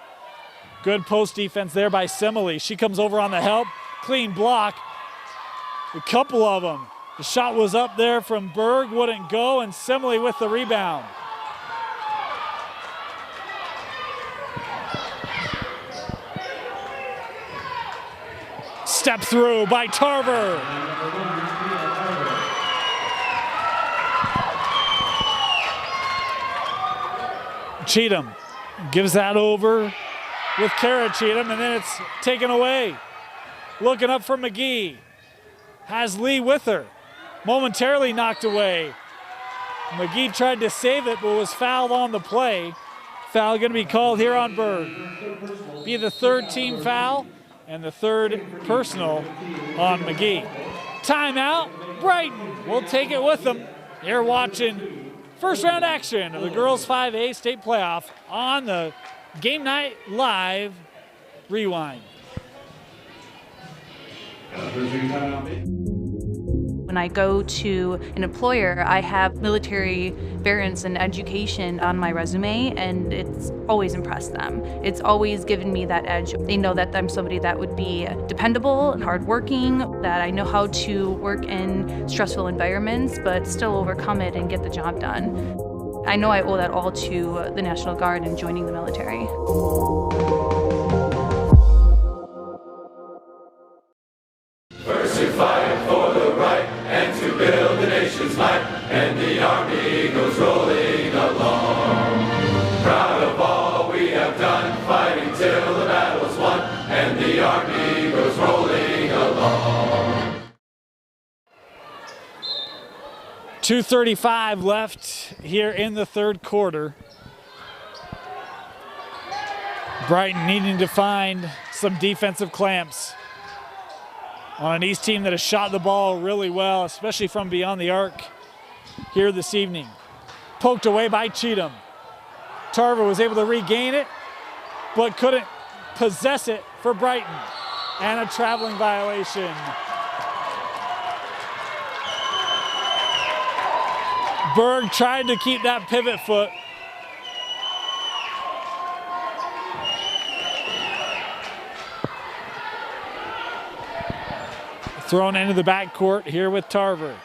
Good post defense there by Simile. She comes over on the help. Clean block. A couple of them. The shot was up there from Berg, wouldn't go, and Simley with the rebound. Step through by Tarver. Cheatham gives that over with Kara Cheatham, and then it's taken away. Looking up for McGee. Has Lee with her. Momentarily knocked away. McGee tried to save it, but was fouled on the play. Foul going to be called here on Berg. Be the third team foul and the third personal on McGee. Timeout, Brighton will take it with them. You're watching first round action of the girls 5A state playoff on the Game Night Live Rewind. When I go to an employer, I have military variants and education on my resume, and it's always impressed them. It's always given me that edge. They know that I'm somebody that would be dependable and hardworking, that I know how to work in stressful environments, but still overcome it and get the job done. I know I owe that all to the National Guard and joining the military. First to fight for the right and to build the nation's might, and the Army goes rolling along. Proud of all we have done, fighting till the battle's won, and the Army goes rolling along. 2:35 left here in the third quarter. Brighton needing to find some defensive clamps on an East team that has shot the ball really well, especially from beyond the arc here this evening. Poked away by Cheatham. Tarver was able to regain it, but couldn't possess it for Brighton. And a traveling violation. Berg tried to keep that pivot foot. Thrown into the backcourt here with Tarver.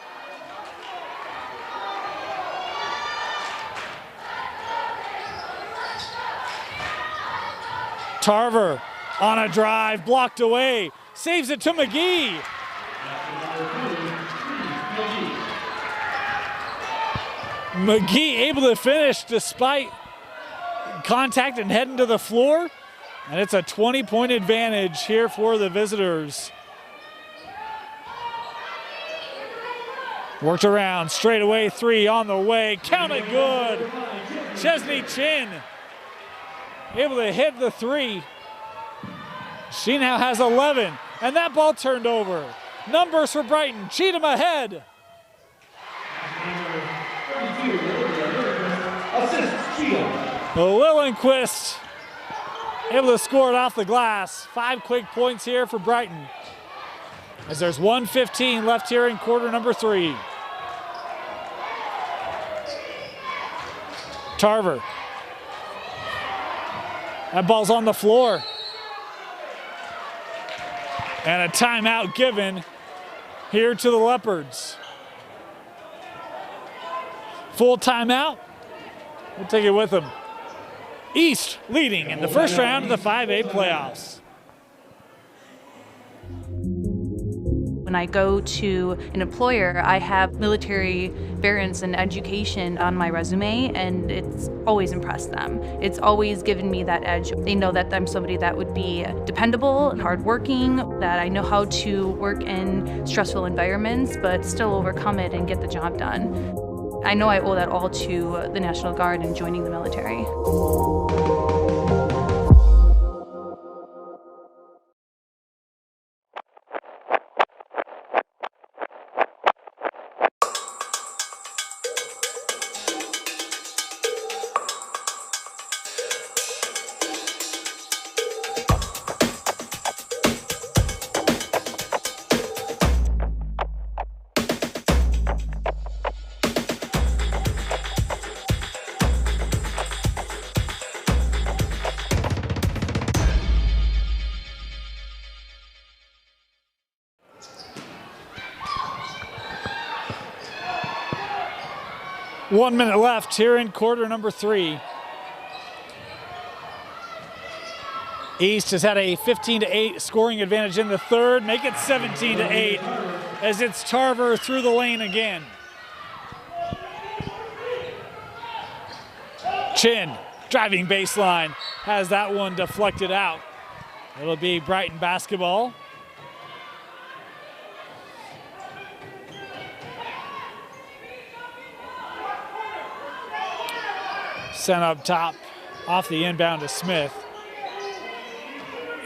Tarver on a drive, blocked away, saves it to McGee. McGee able to finish despite contact and heading to the floor. And it's a 20-point advantage here for the visitors. Worked around, straight away, three on the way, counted good. Chesney Chin able to hit the three. She now has 11, and that ball turned over. Numbers for Brighton, Cheatham ahead. Lillenquist able to score it off the glass. 5 quick points here for Brighton, as there's 1:15 left here in quarter number 3. Tarver. That ball's on the floor. And a timeout given here to the Leopards. Full timeout. We'll take it with them. East leading in the first round of the 5A playoffs. When I go to an employer, I have military variants and education on my resume, and it's always impressed them. It's always given me that edge. They know that I'm somebody that would be dependable and hardworking, that I know how to work in stressful environments, but still overcome it and get the job done. I know I owe that all to the National Guard and joining the military. 1 minute left here in quarter number 3. East has had a 15-8 scoring advantage in the third. Make it 17-8 as it's Tarver through the lane again. Chin driving baseline has that one deflected out. It'll be Brighton basketball. Sent up top off the inbound to Smith.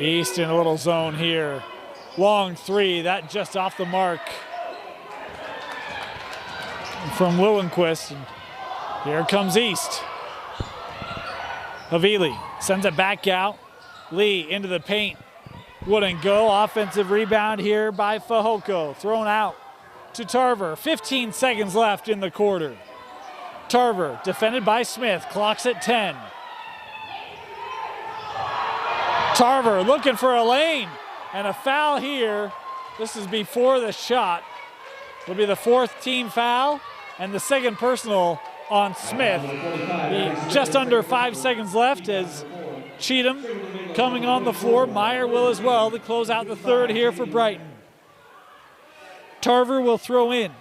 East in a little zone here. Long three, that just off the mark from Lillenquist. And here comes East. Havili sends it back out. Lee into the paint. Wouldn't go. Offensive rebound here by Fehoko. Thrown out to Tarver. 15 seconds left in the quarter. Tarver defended by Smith. Clock's at 10. Tarver looking for a lane and a foul here. This is before the shot. It'll be the 4th team foul and the 2nd personal on Smith. Just under 5 seconds left as Cheatham coming on the floor. Meyer will as well to close out the third here for Brighton. Tarver will throw in.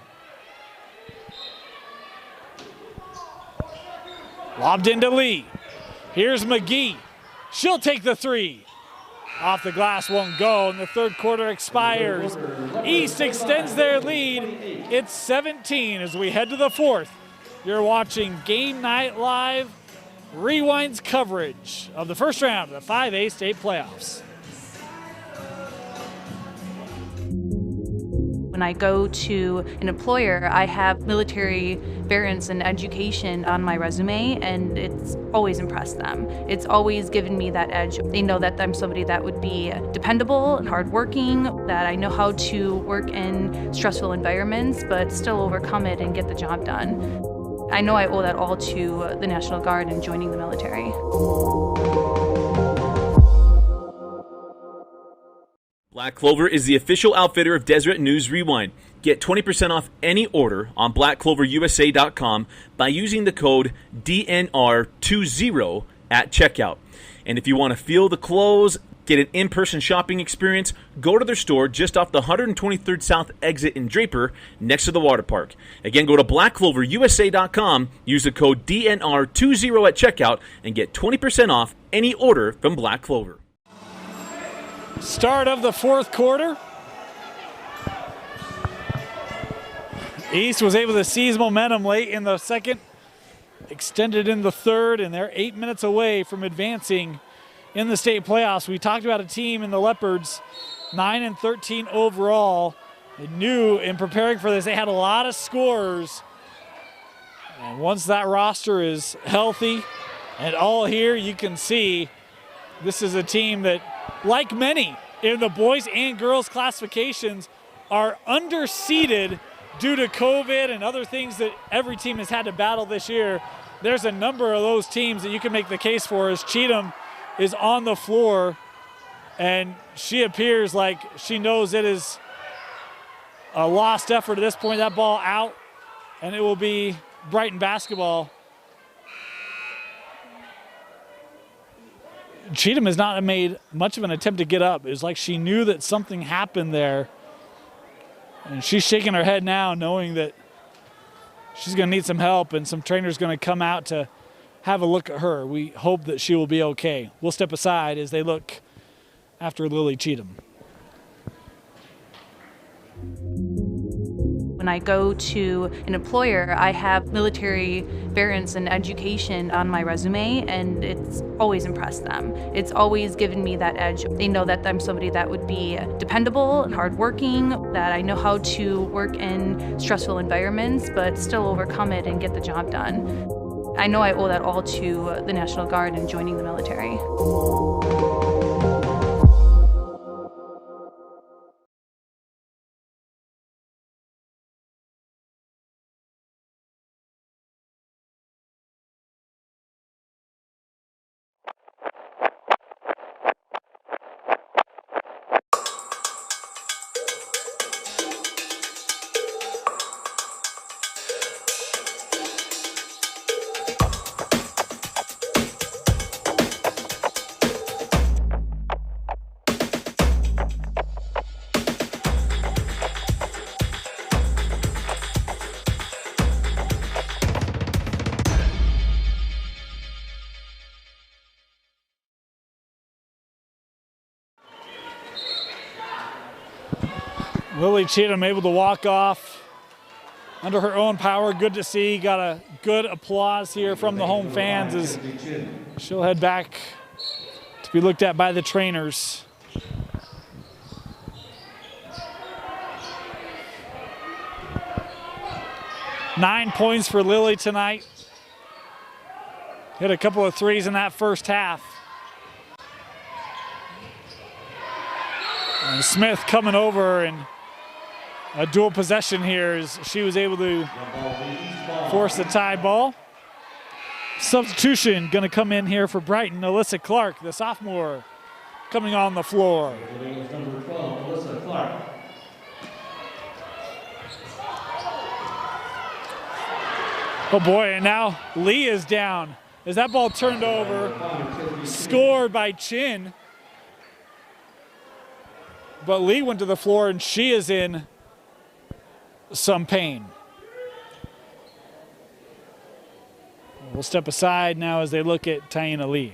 Lobbed into Lee. Here's McGee. She'll take the three. Off the glass, won't go, and the third quarter expires. East extends their lead. It's 17 as we head to the 4th. You're watching Game Night Live Rewind's coverage of the first round of the 5A state playoffs. When I go to an employer, I have military variance and education on my resume, and it's always impressed them. It's always given me that edge. They know that I'm somebody that would be dependable and hardworking, that I know how to work in stressful environments, but still overcome it and get the job done. I know I owe that all to the National Guard and joining the military. Black Clover is the official outfitter of Deseret News Rewind. Get 20% off any order on blackcloverusa.com by using the code DNR20 at checkout. And if you want to feel the clothes, get an in-person shopping experience, go to their store just off the 123rd South exit in Draper next to the water park. Again, go to blackcloverusa.com, use the code DNR20 at checkout, and get 20% off any order from Black Clover. Start of the 4th quarter. East was able to seize momentum late in the 2nd, extended in the 3rd, and they're 8 minutes away from advancing in the state playoffs. We talked about a team in the Leopards, 9-13 overall. They knew in preparing for this they had a lot of scorers. And once that roster is healthy and all here, you can see this is a team that, like many in the boys and girls classifications, are underseeded due to COVID and other things that every team has had to battle this year. There's a number of those teams that you can make the case for as Cheatham is on the floor, and she appears like she knows it is a lost effort at this point. That ball out, and it will be Brighton basketball. Cheatham has not made much of an attempt to get up. It was like she knew that something happened there. And she's shaking her head now, knowing that she's going to need some help and some trainers going to come out to have a look at her. We hope that she will be okay. We'll step aside as they look after Lily Cheatham. When I go to an employer, I have military variance and education on my resume, and it's always impressed them. It's always given me that edge. They know that I'm somebody that would be dependable and hardworking, that I know how to work in stressful environments, but still overcome it and get the job done. I know I owe that all to the National Guard and joining the military. Lily Cheatham able to walk off under her own power. Good to see. Got a good applause here from the home fans as she'll head back to be looked at by the trainers. Nine points for Lily tonight. Hit a couple of threes in that first half. And Smith coming over and a dual possession here as she was able to force the tie ball. Substitution going to come in here for Brighton. Alyssa Clark, the sophomore, coming on the floor. Number 12, Alyssa Clark. Oh boy, and now Lee is down as that ball turned over, scored by Chin. But Lee went to the floor and she is in some pain. We'll step aside now as they look at Taina Lee.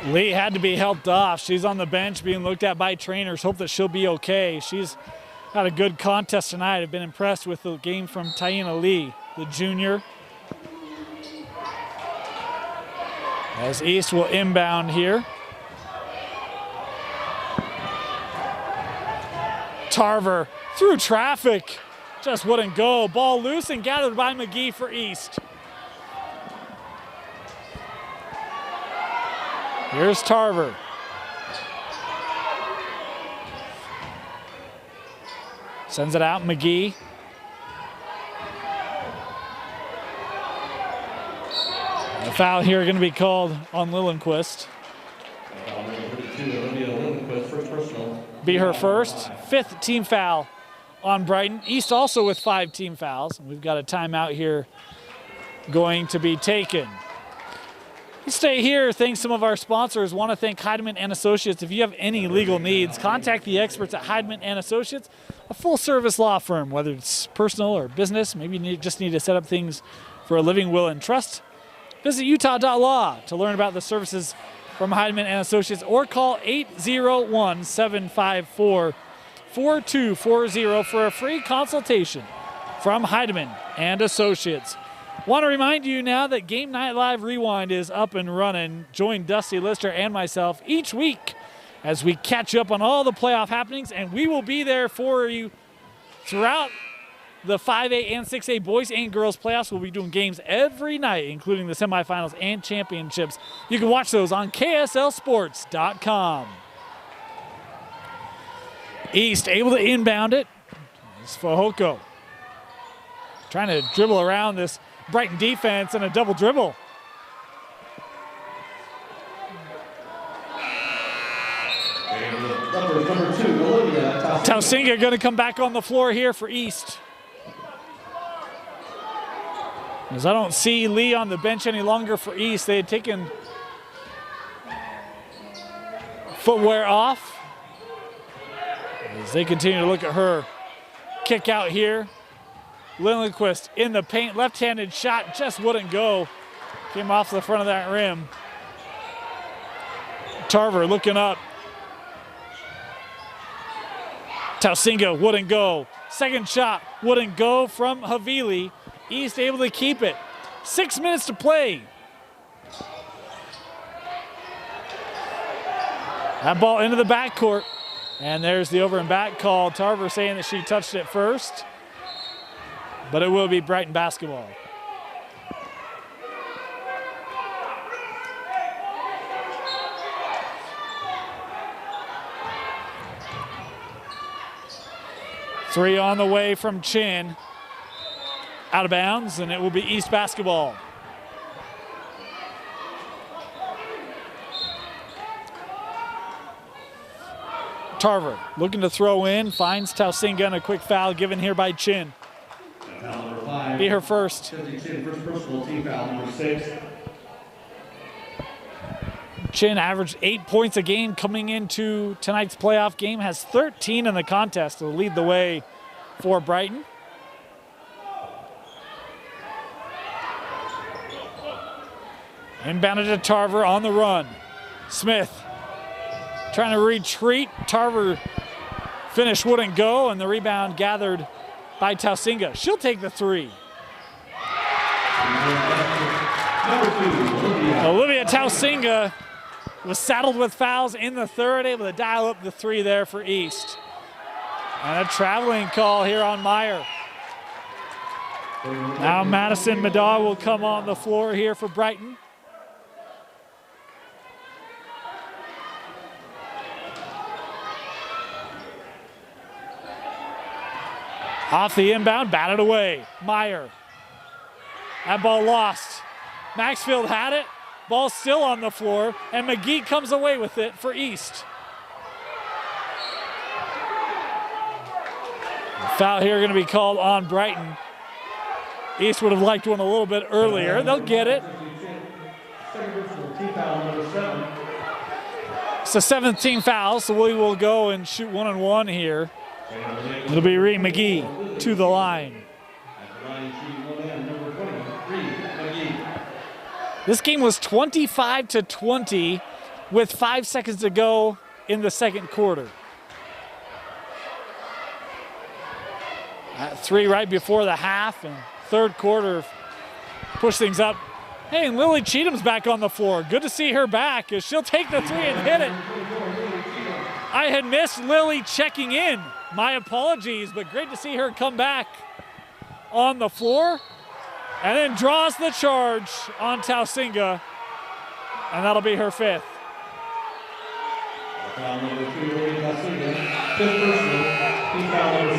Lee had to be helped off. She's on the bench being looked at by trainers. Hope that she'll be okay. She's had a good contest tonight. I've been impressed with the game from Taina Lee, the junior. As East will inbound here. Tarver through traffic. Just wouldn't go. Ball loose and gathered by McGee for East. Here's Tarver. Sends it out, McGee. A foul here going to be called on Lillenquist. Be her first, fifth team foul on Brighton. East also with 5 team fouls. We've got a timeout here going to be taken. Stay here. Thanks some of our sponsors. Want to thank Heidemann and Associates. If you have any legal needs, contact the experts at Heidemann and Associates, a full-service law firm, whether it's personal or business. Maybe you just need to set up things for a living will and trust. Visit utah.law to learn about the services from Heidemann and Associates, or call 801-754-4240 for a free consultation from Heidemann and Associates. Want to remind you now that Game Night Live Rewind is up and running. Join Dusty Lister and myself each week as we catch up on all the playoff happenings, and we will be there for you throughout the 5A and 6A boys and girls playoffs. We'll be doing games every night, including the semifinals and championships. You can watch those on KSLSports.com. East able to inbound it. It's Fahoko trying to dribble around this Brighton defense and a double dribble. Number 2, Olivia Tausinga going to come back on the floor here for East. As I don't see Lee on the bench any longer for East. They had taken footwear off. As they continue to look at her. Kick out here. Lillenquist in the paint, left-handed shot, just wouldn't go. Came off the front of that rim. Tarver looking up. Tausinga wouldn't go. Second shot wouldn't go from Havili. East able to keep it. 6 minutes to play. That ball into the backcourt. And there's the over and back call. Tarver saying that she touched it first. But it will be Brighton basketball. Three on the way from Chin. Out of bounds, and it will be East basketball. Tarver looking to throw in, finds Tausinga, and a quick foul given here by Chin. Foul number 5. Be her first. Chin, first personal, team foul number 6. Chin averaged 8 points a game coming into tonight's playoff game, has 13 in the contest to lead the way for Brighton. Inbounded to Tarver on the run. Smith trying to retreat. Tarver finish wouldn't go, and the rebound gathered by Tausinga. She'll take the three. Olivia Tausinga was saddled with fouls in the third, able to dial up the three there for East. And a traveling call here on Meyer. Now Madison Madaw will come on the floor here for Brighton. Off the inbound, batted away. Meyer. That ball lost. Maxfield had it. Ball still on the floor, and McGee comes away with it for East. Foul here going to be called on Brighton. East would have liked one a little bit earlier. They'll get it. It's the 7th team foul, so we will go and shoot 1-on-1 here. It'll be Reed McGee to the line. This game was 25-20 with 5 seconds to go in the second quarter. At 3 right before the half, and third quarter push things up. Hey, and Lily Cheatham's back on the floor. Good to see her back as she'll take the three and hit it. I had missed Lily checking in. My apologies, but great to see her come back on the floor. And then draws the charge on Tausinga, and that'll be her 5th. Foul number 2, Tausinga. 5th personal, team foul number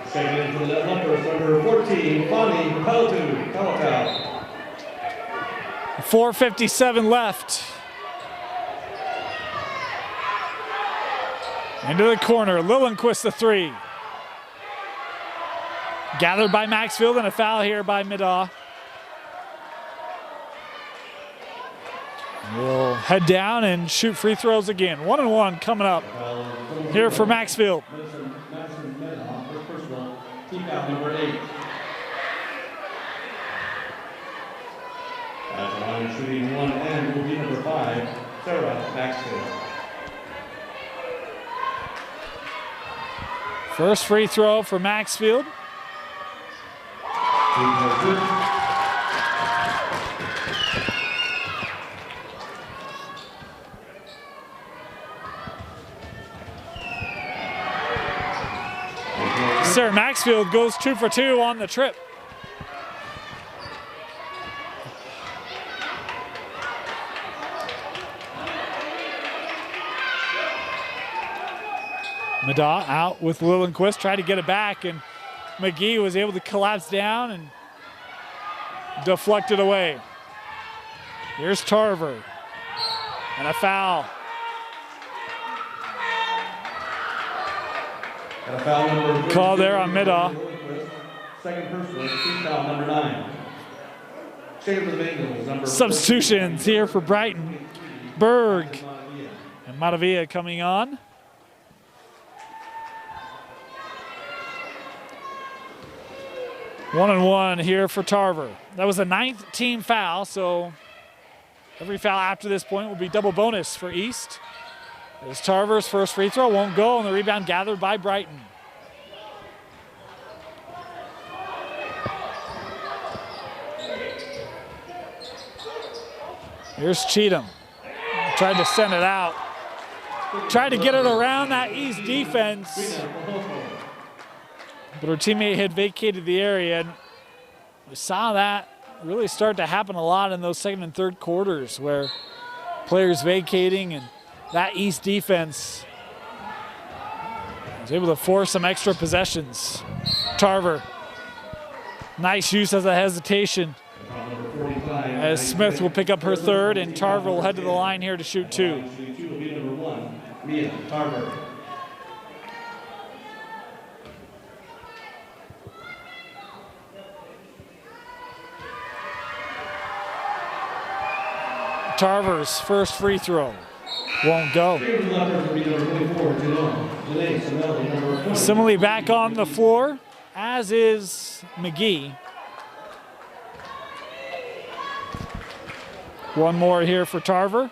6. Second in for the Lumpers, number 14, Bonnie Pelletou. 4:57 left. Into the corner, Lillenquist the three. Gathered by Maxfield, and a foul here by Midaw. We'll head down and shoot free throws again. 1-on-1 coming up here for Maxfield. Madison Midaw, first personal, team foul number 8. At the line shooting 1 and will be number 5, Sarah Maxfield. First free throw for Maxfield. Sarah Maxfield goes 2 for 2 on the trip. Madaw out with Lillenquist, tried to get it back, and McGee was able to collapse down and deflect it away. Here's Tarver, and a foul. And a foul number Call there on Madaw. Second personal, team foul number 9. Second for the Bengals, number Substitutions here for Brighton. Berg and Matavia coming on. One-on-one here for Tarver. That was the 9th team foul, so every foul after this point will be double bonus for East. As Tarver's first free throw won't go, and the rebound gathered by Brighton. Here's Cheatham. Tried to send it out. Tried to get it around that East defense. But her teammate had vacated the area, and we saw that really start to happen a lot in those second and third quarters where players vacating and that East defense was able to force some extra possessions. Tarver, nice use as a hesitation. As Smith will pick up her third, and Tarver will head to the line here to shoot 2. Mia Tarver. Tarver's first free throw won't go. Simile back on the floor, as is McGee. One more here for Tarver.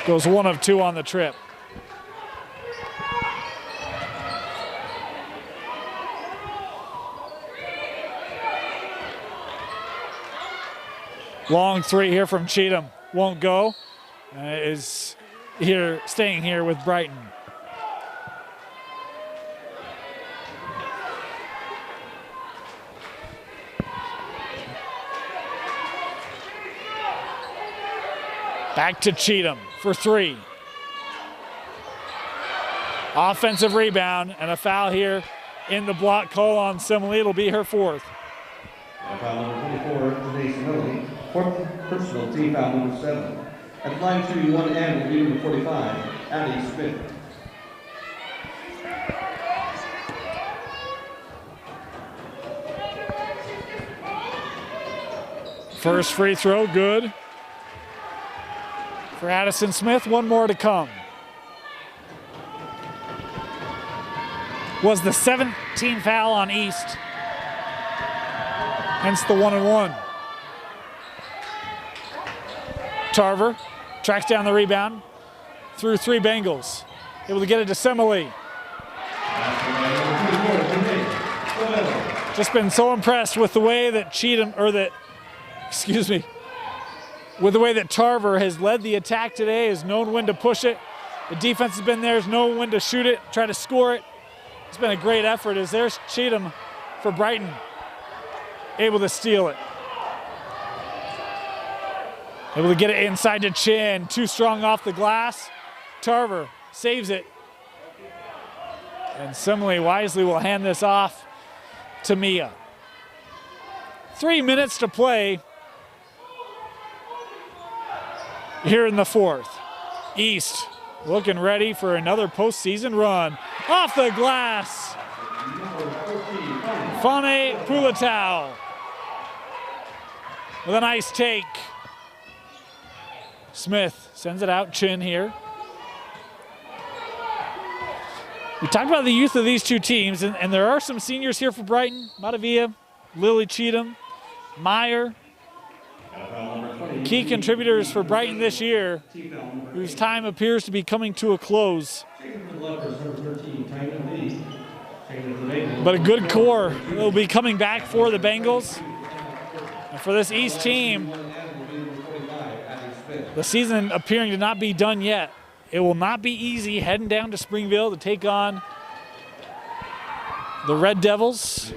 Goes 1 of 2 on the trip. Long three here from Cheatham. Won't go. Is here, staying here with Brighton. Back to Cheatham for 3. Offensive rebound and a foul here in the block call on Simile. It'll be her 4th. Foul number 24, Denise Simile. 4th personal, team foul number 7. At line 2, 1M will be number 45, Addie Smith. First free throw, good. For Addison Smith, 1 more to come. Was the 17th foul on East. Hence the 1-and-1. Tarver tracks down the rebound through 3 Bengals. Able to get it to Simile. Just been so impressed with the way that with the way that Tarver has led the attack today, has known when to push it. The defense has been there, has known when to shoot it, try to score it. It's been a great effort as there's Cheatham for Brighton, able to steal it. Able to get it inside to Chin, too strong off the glass. Tarver saves it. And Simile wisely will hand this off to Mia. 3 minutes to play here in the 4th. East looking ready for another postseason run. Off the glass. Fane Pulatau with a nice take. Smith sends it out, Chin here. We talked about the youth of these two teams, and there are some seniors here for Brighton. Matavia, Lily Cheatham, Meyer. Key contributors for Brighton this year, whose time appears to be coming to a close. But a good core will be coming back for the Bengals. And for this East team, the season appearing to not be done yet. It will not be easy heading down to Springville to take on the Red Devils.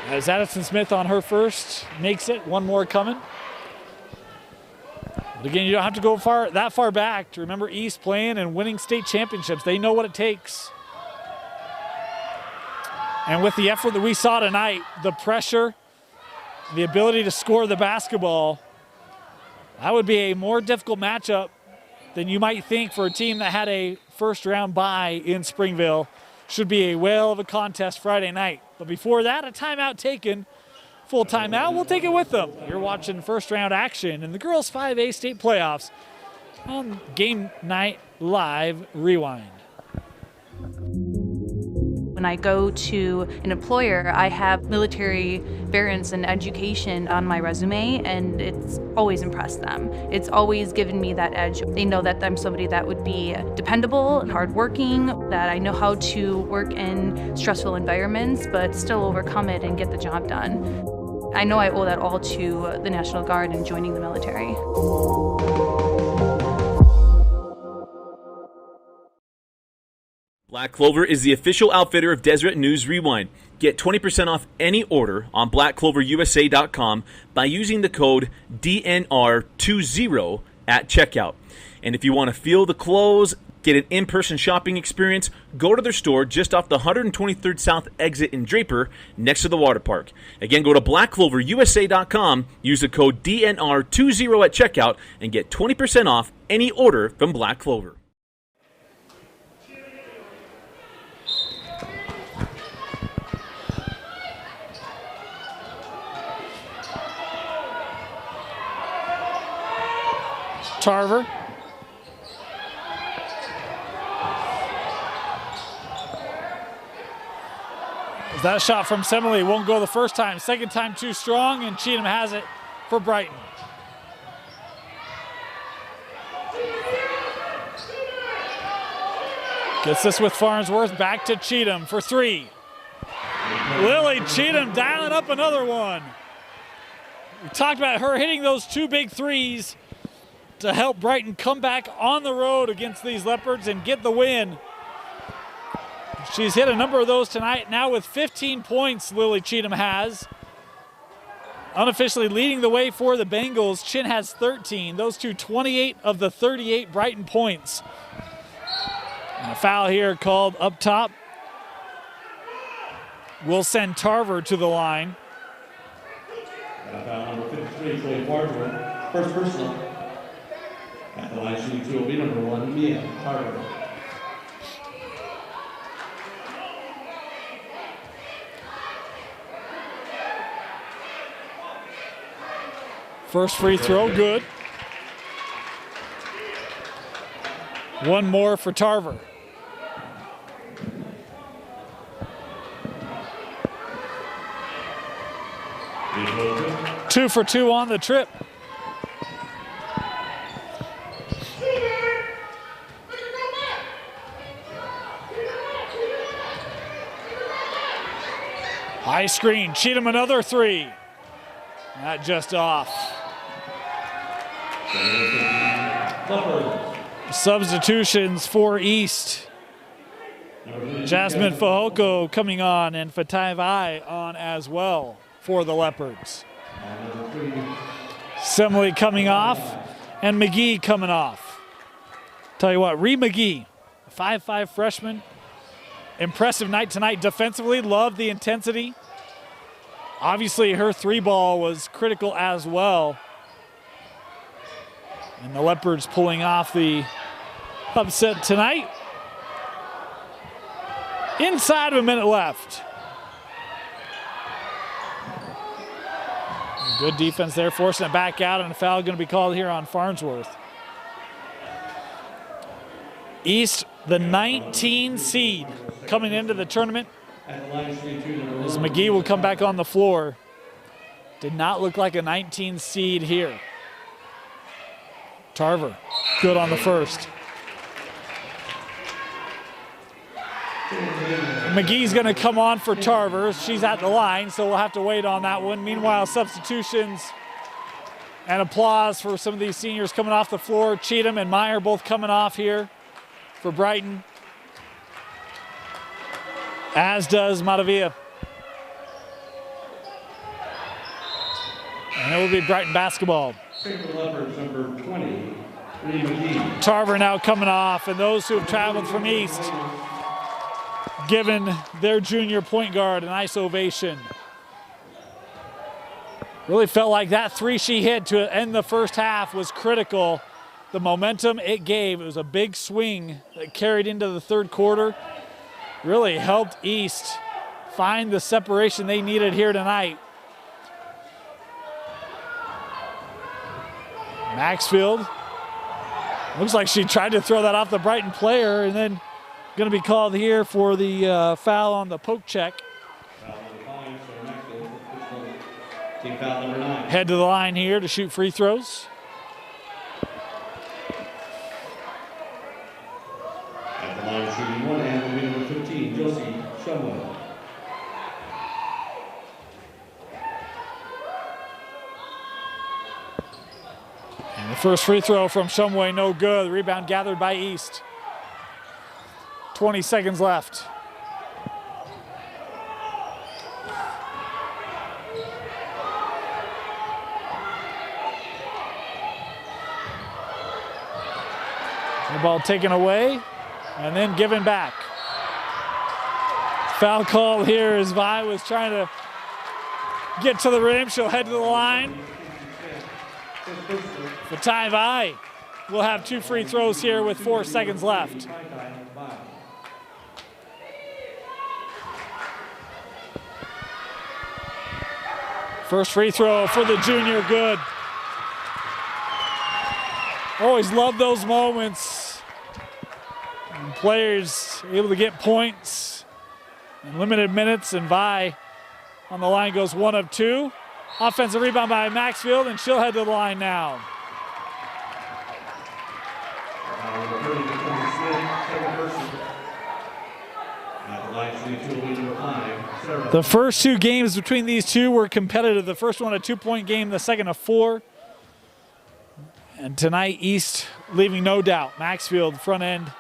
As Addison Smith on her first makes it, 1 more coming. But again, you don't have to go that far back to remember East playing and winning state championships. They know what it takes. And with the effort that we saw tonight, the pressure, the ability to score the basketball, that would be a more difficult matchup than you might think for a team that had a first-round bye in Springville. Should be a whale of a contest Friday night. But before that, a timeout taken. Full timeout, we'll take it with them. You're watching first-round action in the girls 5A state playoffs on Game Night Live Rewind. When I go to an employer, I have military variance and education on my resume, and it's always impressed them. It's always given me that edge. They know that I'm somebody that would be dependable and hardworking, that I know how to work in stressful environments, but still overcome it and get the job done. I know I owe that all to the National Guard and joining the military. Black Clover is the official outfitter of Deseret News Rewind. Get 20% off any order on blackcloverusa.com by using the code DNR20 at checkout. And if you want to feel the clothes, Get an in-person shopping experience? Go to their store just off the 123rd South exit in Draper, next to the water park. Again, go to blackcloverusa.com, use the code DNR20 at checkout, and get 20% off any order from Black Clover. Tarver. That shot from Semele won't go the first time. Second time too strong, and Cheatham has it for Brighton. Gets this with Farnsworth, back to Cheatham for three. Lily Cheatham dialing up another one. We talked about her hitting those two big threes to help Brighton come back on the road against these Leopards and get the win. She's hit a number of those tonight. Now with 15 points, Lily Cheatham has. Unofficially leading the way for the Bengals. Chin has 13. Those two, 28 of the 38 Brighton points. And a foul here called up top. Will send Tarver to the line. Foul number 53, Chloe Farnsworth. First personal. At the line, shooting two will be number 1, Mia Tarver. First free throw, good. One more for Tarver. Two for two on the trip. High screen, Cheatham another three. Not just off. Substitutions for East. Jasmine Fahoko coming on and Fatai Vai on as well for the Leopards. Semele coming off and McGee coming off. Tell you what, Reed McGee, a 5'5" freshman. Impressive night tonight defensively, loved the intensity. Obviously her three ball was critical as well. And the Leopards pulling off the upset tonight. Inside of a minute left. Good defense there, forcing it back out, and a foul going to be called here on Farnsworth. East, the 19 seed coming into the tournament. As McGee will come back on the floor. Did not look like a 19 seed here. Tarver, good on the first. McGee's going to come on for Tarver. She's at the line, so we'll have to wait on that one. Meanwhile, substitutions and applause for some of these seniors coming off the floor. Cheatham and Meyer both coming off here for Brighton, as does Matavia. And it will be Brighton basketball. Number 20, McGee. Tarver now coming off, and those who have traveled from East given their junior point guard a nice ovation. Really felt like that three she hit to end the first half was critical. The momentum it gave, it was a big swing that carried into the third quarter. Really helped East find the separation they needed here tonight. Maxfield, looks like she tried to throw that off the Brighton player, and then going to be called here for the foul on the poke check. Head to the line here to shoot free throws. At the line shooting one and will be number 15, Josie Shumway. And the first free throw from Shumway, no good. The rebound gathered by East. 20 seconds left. The ball taken away. and then given back. Foul call here as Vi was trying to get to the rim. She'll head to the line. Fatai Vi will have 2 free throws here with 4 seconds left. First free throw for the junior, good. Always love those moments. And players able to get points in limited minutes, and Vi on the line goes 1 of 2. Offensive rebound by Maxfield, and she'll head to the line now. The first 2 games between these two were competitive. The first one a 2-point game, the second a 4. And tonight, East leaving no doubt. Maxfield, front end,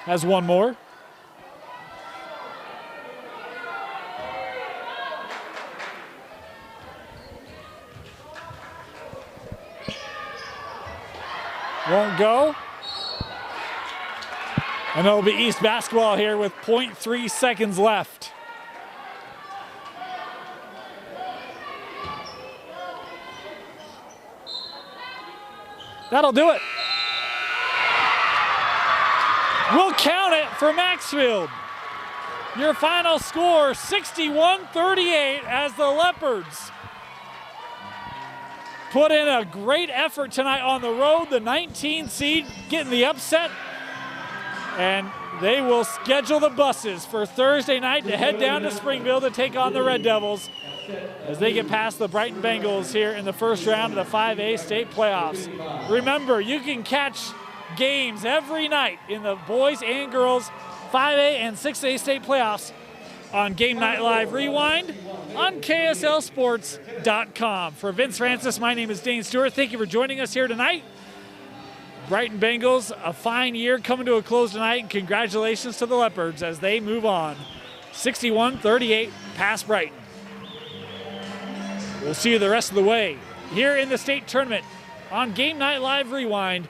has 1 more. Won't go. And it'll be East basketball here with 0.3 seconds left. That'll do it. We'll count it for Maxfield. Your final score, 61-38, as the Leopards put in a great effort tonight on the road. The 19 seed getting the upset. And they will schedule the buses for Thursday night to head down to Springville to take on the Red Devils as they get past the Brighton Bengals here in the first round of the 5A state playoffs. Remember, you can catch games every night in the boys and girls 5A and 6A state playoffs on Game Night Live Rewind on KSLSports.com. For Vince Francis, my name is Dane Stewart. Thank you for joining us here tonight. Brighton Bengals, a fine year coming to a close tonight, and congratulations to the Leopards as they move on. 61-38 past Brighton. We'll see you the rest of the way here in the state tournament on Game Night Live Rewind